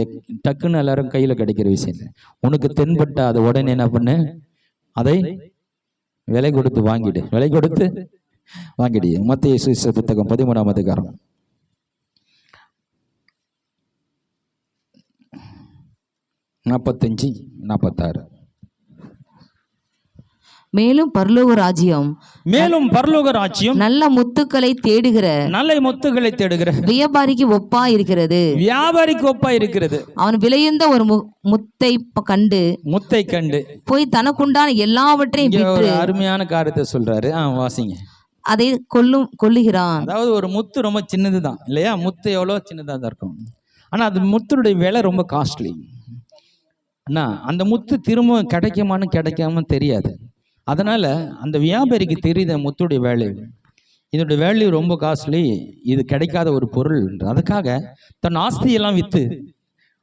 டக்குன்னு எல்லாரும் கையில கிடைக்கிற விஷயம் இல்லை. உனக்கு தென்பட்ட அதை உடனே என்ன பண்ணு, அதை விலை கொடுத்து வாங்கிடு. விலை கொடுத்து வாங்கிடு. மத்தேயு சுவிசேஷ புத்தகம் 13ஆம் அதிகாரம் 45-46. மேலும் பரலோக ராஜ்யம் நல்ல முத்துக்களை தேடுகிற வியாபாரிக்கு ஒப்பா இருக்கிறது. அவன் விலையுந்த ஒரு முத்தை கண்டு போய் தனக்குண்டான எல்லாவற்றையும் விற்று, அருமையான காரியத்தை சொல்றாரு, வாசிங்க. அதை கொல்லுகிறான். அதாவது ஒரு முத்து ரொம்ப சின்னதுதான் இல்லையா? முத்து எவ்வளவு சின்னதா தான் இருக்கும், ஆனா அது முத்துடைய விலை ரொம்ப காஸ்ட்லி. அண்ணா அந்த முத்து திரும்ப கிடைக்காம தெரியாது. அதனால அந்த வியாபாரிக்கு தெரியுது முத்துடைய வேல்யூ, இதோட வேல்யூ ரொம்ப காஸ்ட்லி, இது கிடைக்காத ஒரு பொருள். அதுக்காக தன் ஆஸ்தியெல்லாம் விற்று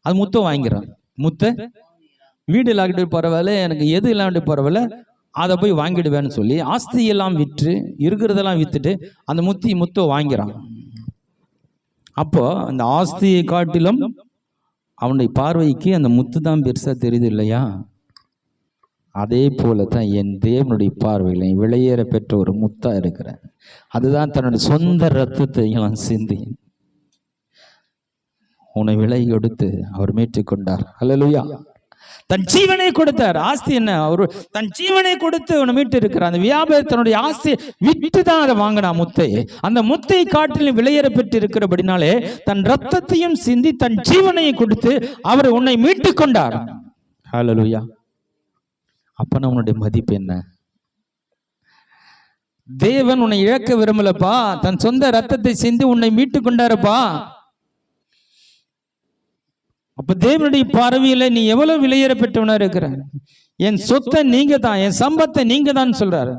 அது முத்தை வாங்கிறான். முத்தை வீடு இல்லாக்கிட்டு பரவாயில்ல, எனக்கு எது இல்லாட்டி பரவாயில்ல, அதை போய் வாங்கிடுவேன்னு சொல்லி ஆஸ்தியெல்லாம் விற்று இருக்கிறதெல்லாம் விற்றுட்டு அந்த முத்தை வாங்கிறான். அப்போ அந்த ஆஸ்தியை காட்டிலும் அவனுடைய பார்வைக்கு அந்த முத்து தான் பெருசா தெரியுது இல்லையா? அதே போல தான் என் தேவனுடைய பார்வையில் விலையேற பெற்ற ஒரு முத்தா இருக்கிறேன். அதுதான் தன்னுடைய சொந்த ரத்தத்தை எல்லாம் சிந்தி உன்னை விலை கொடுத்து அவர் மீட்டுக்கொண்டார். அல்லேலூயா. தன் ஜீவனை கொடுத்தார். ஆஸ்தி என்ன? அவர் தன் ஜீவனை கொடுத்து உன்னை மீட்டு இருக்கிறார். அந்த வியாபாரி தன்னுடைய ஆஸ்தியை விட்டு தான் அதை வாங்கினா முத்தை. அந்த முத்தை காட்டிலும் விலையேற பெற்று இருக்கிறபடினாலே தன் ரத்தத்தையும் சிந்தி தன் ஜீவனையை கொடுத்து அவர் உன்னை மீட்டு கொண்டார். அல்லேலூயா. அப்ப உன்னுடைய மதிப்பு என்ன? தேவன் உன்னை இழக்க விரும்பலப்பா, தன் சொந்த ரத்தத்தை சிந்தி உன்னை மீட்டு கொண்டாரப்பா. அப்ப தேவனுடைய பார்வையில நீ எவ்வளவு விலையேற பெற்றவனா இருக்கிற? என் சொத்தை நீங்க தான், என் சம்பத்தை நீங்க தான் சொல்றாரு.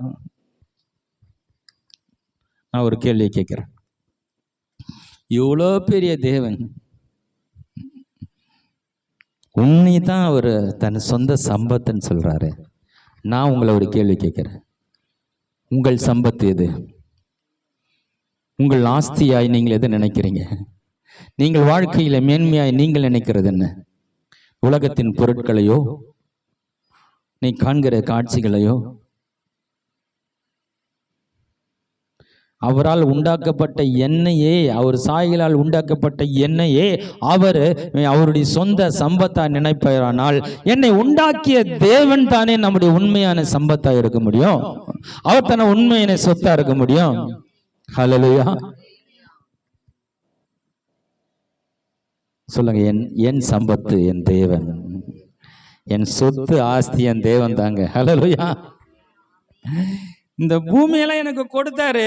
நான் ஒரு கேள்வி கேட்கிறேன், இவ்வளோ பெரிய தேவன் உன்னை தான் அவர் தன் சொந்த சம்பத்துன்னு சொல்றாரு. நான் உங்களை ஒரு கேள்வி கேட்கிறேன், உங்கள் சம்பத்து எது? உங்கள் ஆஸ்தியாய் நீங்கள் எது நினைக்கிறீங்க? நீங்கள் வாழ்க்கையில மேன்மையாய் நீங்கள் நினைக்கிறது என்ன? உலகத்தின் பொருட்களையோ, நீ காண்கிற காட்சிகளையோ, அவரால் உண்டாக்கப்பட்ட எண்ணெயே, அவர் சாயலால் உண்டாக்கப்பட்ட எண்ணெயே அவருடைய சொந்த சம்பத்தா நினைப்பானால், என்னை உண்டாக்கிய தேவன் தானே நம்முடைய உண்மையான சம்பத்தா இருக்க முடியும். அவர் தானே உண்மையான சொத்தா இருக்க முடியும். ஹல்லேலூயா. சொல்லுங்க, என் சம்பத்து என் தேவன், என் சொத்து ஆஸ்தி என் தேவன் தாங்க. ஹல்லேலூயா. இந்த பூமியெல்லாம் எனக்கு கொடுத்தாரு,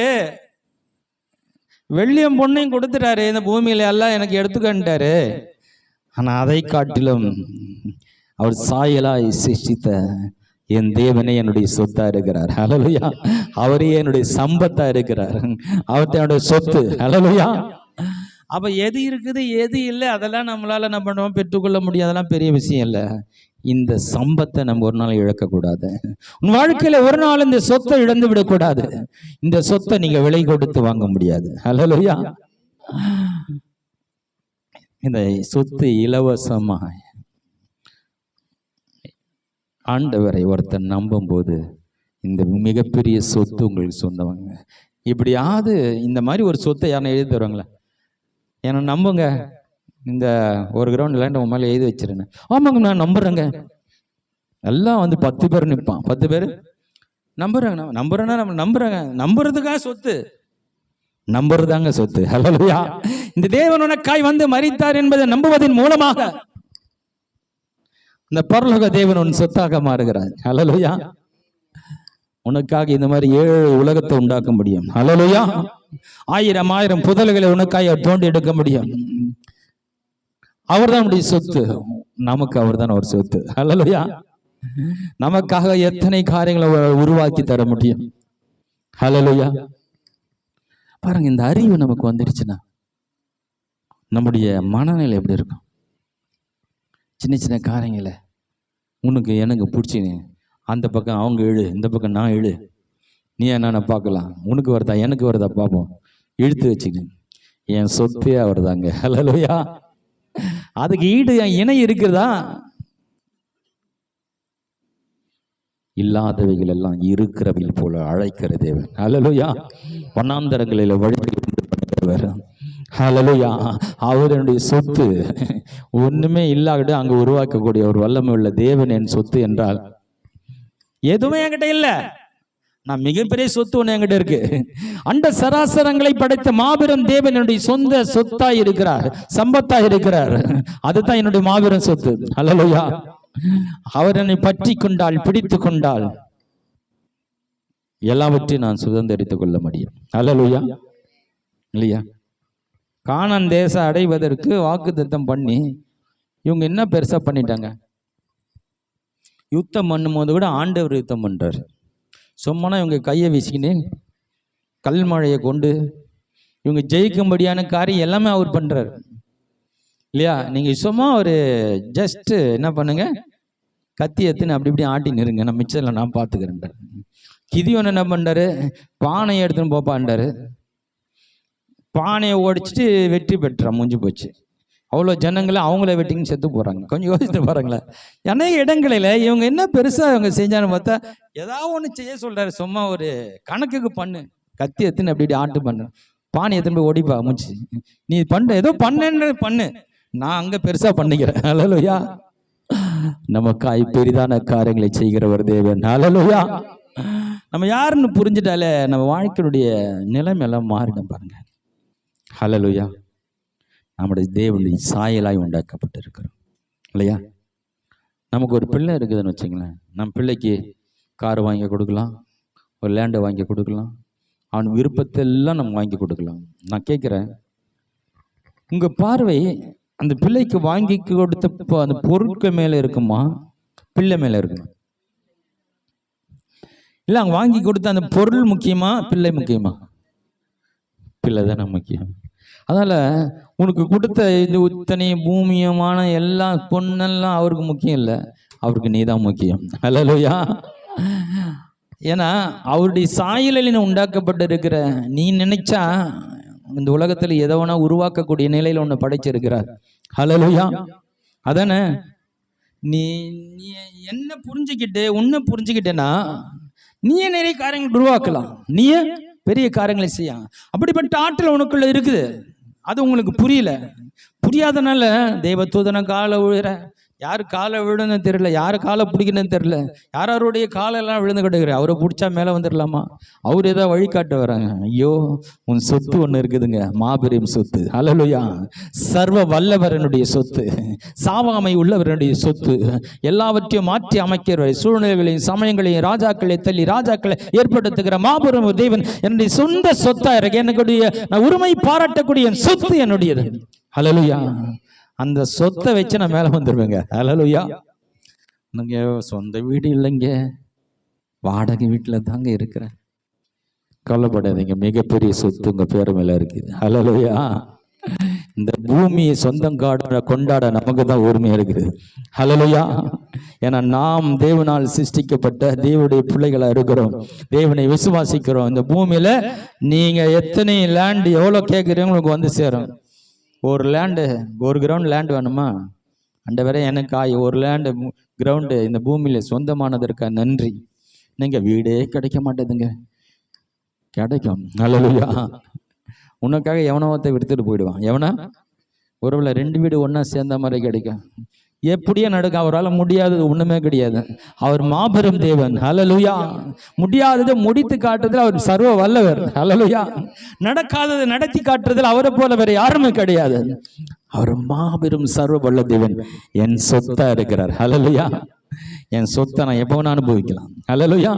வெள்ளியும் பொண்ணையும் கொடுத்துட்டாரு, இந்த பூமியில எல்லாம் எனக்கு எடுத்துக்கிட்டாரு. ஆனா அதை காட்டிலும் அவர் சாயலாய் சிருஷ்டித்த என் தேவனே என்னுடைய சொத்தா இருக்கிறார். ஹல்லேலூயா. அவரே என்னுடைய சம்பத்தா இருக்கிறார். அவர் என்னுடைய சொத்து. ஹல்லேலூயா. அப்ப எது இருக்குது எது இல்லை அதெல்லாம் நம்மளால என்ன பண்ணுவோம், பெற்றுக்கொள்ள முடியும். அதெல்லாம் பெரிய விஷயம் இல்லை. இந்த சம்பத்தை நம்ம ஒரு நாள் இழக்கக்கூடாது. உன் வாழ்க்கையில ஒரு நாள் இந்த சொத்தை இழந்து விடக்கூடாது. இந்த சொத்தை நீங்க விலை கொடுத்து வாங்க முடியாது. ஹல்லேலூயா. இந்த சொத்து இலவசமா ஆண்டவரை ஒருத்தர் நம்பும் போது இந்த மிகப்பெரிய சொத்து உங்களுக்கு சொந்தவங்க. இப்படியாவது இந்த மாதிரி ஒரு சொத்தை யாரும் எழுதி தருவாங்களா? ஏன்னா நம்புங்க, இந்த ஒரு கிரவுண்ட் லேண்ட் உன் மேலே எழுதி வச்சிருந்தேன். ஆமாங்க நான் நம்புறேங்க. எல்லாம் 10 பேர் நிற்பான். 10 பேர் நம்புறேங்க. நம்புறேன்னா நம்ம நம்புறேங்க. நம்புறதுக்காக சொத்து, நம்புறதாங்க சொத்து. ஹல்லேலூயா. இந்த தேவன் உனக்காய் மரித்தார் என்பதை நம்புவதன் மூலமாக இந்த பரலோக தேவன் உன் சொத்தாக மாறுகிறார். ஹல்லேலூயா. உனக்காக இந்த மாதிரி 7 உலகத்தை உண்டாக்க முடியும். ஹல்லேலூயா. 1000 புதல்களை உனக்காக தோண்டி எடுக்க முடியும். அவர் தான் நம்முடைய சொத்து. நமக்கு அவர் தான் ஒரு சொத்து. ஹல்லேலூயா. நமக்காக எத்தனை காரியங்களை உருவாக்கி தர முடியும். ஹல்லேலூயா. பாருங்க, இந்த அறிவு நமக்கு வந்துருச்சுன்னா நம்முடைய மனநிலை எப்படி இருக்கும்? சின்ன சின்ன காரியங்களை உனக்கு எனக்கு பிடிச்சின்னு அந்த பக்கம் அவங்க இழு, இந்த பக்கம் நான் இழு, நீ என்னென்ன பார்க்கலாம், உனக்கு வருதா எனக்கு வருதா பார்ப்போம், இழுத்து வச்சுக்கணும். என் சொத்தே அவர் தாங்க. ஹல்லேலூயா. அதுக்கு ஈடு இணை இருக்குதா? இல்லாதவைகள் எல்லாம் இருக்கிறவைகள் போல அழைக்கிற தேவன். ஹல்லேலூயா. வண்ணாந்தரங்களில் வழிபடுகிறவர். ஹல்லேலூயா. அவருடைய சொத்து ஒண்ணுமே இல்லாவிட அங்கு உருவாக்கக்கூடிய ஒரு வல்லமை உள்ள தேவன் என் சொத்து என்றால் எதுவுமே என்கிட்ட இல்ல, நான் மிகப்பெரிய சொத்து ஒண்ணு என்கிட்ட இருக்கு. அண்ட சராசரங்களை படைத்த மாபெரும் தேவன் என்னுடைய சொந்த சொத்தாய் இருக்கிறார், சம்பத்தாய் இருக்கிறார். அதுதான் என்னுடைய மாபெரும் சொத்து. அல்லேலூயா. அவர் என்னை பற்றி கொண்டால், பிடித்து கொண்டால் எல்லாவற்றையும் நான் சுதந்திரித்துக் கொள்ள முடியும். அல்லேலூயா. இல்லையா? கானான் தேசம் அடைவதற்கு வாக்குத்தத்தம் பண்ணி இவங்க என்ன பெருசா பண்ணிட்டாங்க? யுத்தம் பண்ணும் போது கூட ஆண்டவர் யுத்தம் பண்றாரு. சும்மானா இவங்க கையை வீசிக்கின்னு கல்மழையை கொண்டு இவங்க ஜெயிக்கும்படியான காரியம் எல்லாமே அவர் பண்றாரு. இல்லையா? நீங்க சும்மா ஒரு ஜஸ்ட் என்ன பண்ணுங்க, கத்தி எத்துன்னு அப்படி இப்படி ஆட்டி நிறுங்க, நான் மிச்சம் நான் பார்த்துக்கிறேன். கிதியோன் என்ன பண்றாரு? பானையை எடுத்துன்னு போப்பாண்டாரு. பானையை ஓடிச்சிட்டு வெற்றி பெற்றான், முடிஞ்சு போச்சு. அவ்வளோ ஜனங்களை அவங்கள வெட்டிங்கன்னு செத்து போகிறாங்க. கொஞ்சம் யோசித்து பாருங்களேன். அநேக இடங்களில் இவங்க என்ன பெருசாக அவங்க செஞ்சான்னு பார்த்தா ஏதாவது ஒன்று செய்ய சொல்கிறாரு. சும்மா ஒரு கணக்குக்கு பண்ணு, கத்தி எத்துன்னு அப்படி ஆட்டு பண்ணு, பானை எத்தனை போய் ஓடிப்பா முடிச்சு, நீ பண்ண ஏதோ பண்ணு பண்ணு, நான் அங்கே பெருசாக பண்ணிக்கிறேன். அல்லேலூயா. நமக்காய் பெரிதான காரியங்களை செய்கிற ஒரு தேவன். அல்லேலூயா. நம்ம யாருன்னு புரிஞ்சுட்டாலே நம்ம வாழ்க்கையுடைய நிலைமையெல்லாம் மாறிடும் பாருங்க. அல்லேலூயா. நம்முடைய தேவனுடைய சாயலாய் உண்டாக்கப்பட்டிருக்கிறோம் இல்லையா? நமக்கு ஒரு பிள்ளை இருக்குதுன்னு வச்சுங்களேன், நம்ம பிள்ளைக்கு கார் வாங்கி கொடுக்கலாம், ஒரு லேண்டை வாங்கி கொடுக்கலாம், அவன் விருப்பத்தெல்லாம் நம்ம வாங்கி கொடுக்கலாம். நான் கேட்குறேன், உங்கள் பார்வை அந்த பிள்ளைக்கு வாங்கி கொடுத்த அந்த பொருட்கள் மேலே இருக்குமா, பிள்ளை மேலே இருக்குமா? இல்லை, அவங்க வாங்கி கொடுத்த அந்த பொருள் முக்கியமா, பிள்ளை முக்கியமா? பிள்ளை தானே முக்கியம். அதனால உனக்கு கொடுத்த இந்த இத்தனை பூமியமான எல்லா பொண்ணெல்லாம் அவருக்கு முக்கியம் இல்லை, அவருக்கு நீ தான் முக்கியம். அல்லேலூயா. ஏன்னா அவருடைய சாயலில் உண்டாக்கப்பட்டிருக்கிற நீ நினைச்சா இந்த உலகத்தில் எதை வேணா உருவாக்கக்கூடிய நிலையில ஒன்று படைச்சிருக்கிறார். அல்லேலூயா. அதானே? நீ நீ என்ன புரிஞ்சுக்கிட்டு உன்னை புரிஞ்சுக்கிட்டேன்னா நீயே நிறைய காரியங்கள் உருவாக்கலாம், நீயே பெரிய காரியங்களை செய்ய. அப்படிப்பட்ட ஆற்றல் உனக்குள்ள இருக்குது. அது உங்களுக்கு புரியல. புரியாதனால தெய்வத்தூதனை காலை விழுற, யாரு காலை விழுன்னு தெரியல, யாரு காலை பிடிக்கணும்னு தெரியல, யாரோடைய காலெல்லாம் விழுந்து கிடக்குற, அவரை பிடிச்சா மேலே வந்துடலாமா, அவர் ஏதோ வழிகாட்ட வராங்க. ஐயோ, உன் சொத்து ஒன்று இருக்குதுங்க, மாபெரும் சொத்து. அல்லேலூயா. சர்வ வல்லவரனுடைய சொத்து, சாவாமை உள்ளவரனுடைய சொத்து, எல்லாவற்றையும் மாற்றி அமைக்கிற சூழ்நிலைகளையும் சமயங்களையும் ராஜாக்களை தள்ளி ராஜாக்களை ஏற்படுத்துகிற மாபெரும் தேவன் என்னுடைய சொந்த சொத்தா இருக்கு. என்னுடைய நான் உரிமை பாராட்டக்கூடிய சொத்து என்னுடையது. அல்லேலூயா. அந்த சொத்தை வச்சு நான் மேலே வந்துடுவேங்க. அல்லேலூயா. நீங்க சொந்த வீடு இல்லைங்க, வாடகை வீட்டில் தாங்க இருக்கிறேன். கவலைப்படாதீங்க, மிகப்பெரிய சொத்து உங்க பேர் மேல இருக்குது. அல்லேலூயா. இந்த பூமியை சொந்தம் கொண்டாட நமக்கு தான் உரிமை இருக்குது. அல்லேலூயா. ஏன்னா நாம் தேவனால் சிருஷ்டிக்கப்பட்ட தேவனுடைய பிள்ளைகளா இருக்கிறோம், தேவனை விசுவாசிக்கிறோம். இந்த பூமியில நீங்க எத்தனை லேண்ட் எவ்வளோ கேட்குறீங்க உங்களுக்கு வந்து சேரும். ஒரு லேண்டு, ஒரு கிரவுண்ட் லேண்டு வேணுமா, அந்த வரை எனக்கு ஒரு லேண்டு கிரவுண்டு இந்த பூமியில் சொந்தமானதற்கா நன்றி. நீங்கள் வீடே கிடைக்க மாட்டேதுங்க, கிடைக்கும். அல்லேலூயா. உனக்காக எவனோத்தை விடுத்துட்டு போயிடுவான். எவனா? ஒருவேளை 2 வீடு ஒன்றா சேர்ந்த மாதிரி கிடைக்கும். எப்படியே நடக்கும். அவரால் முடியாதது ஒண்ணுமே கிடையாது. அவர் மாபெரும் தேவன். அல்லேலூயா. முடியாததை முடித்து காட்டுறதுல அவர் சர்வ வல்லவர். அல்லேலூயா. நடக்காததை நடத்தி காட்டுறதுல அவரை போல வேற யாருமே கிடையாது. அவர் மாபெரும் சர்வ வல்ல தேவன். என் சொத்தா இருக்கிறார். அல்லேலூயா. என் சொத்தை நான் எப்போ வேணா அனுபவிக்கலாம். அல்லேலூயா.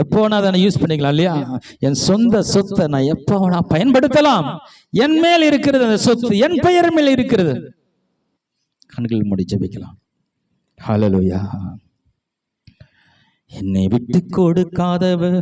எப்போ வேணா அதை யூஸ் பண்ணிக்கலாம் இல்லையா? என் சொந்த சொத்தை நான் எப்போ வேணா பயன்படுத்தலாம். என் மேல் இருக்கிறது அந்த சொத்து, என் பெயர் மேல் இருக்கிறது. கண்கள் மூடி ஜெபிக்கலாம். ஹல்லேலூயா. என்னை விட்டு கொடுக்காதவர்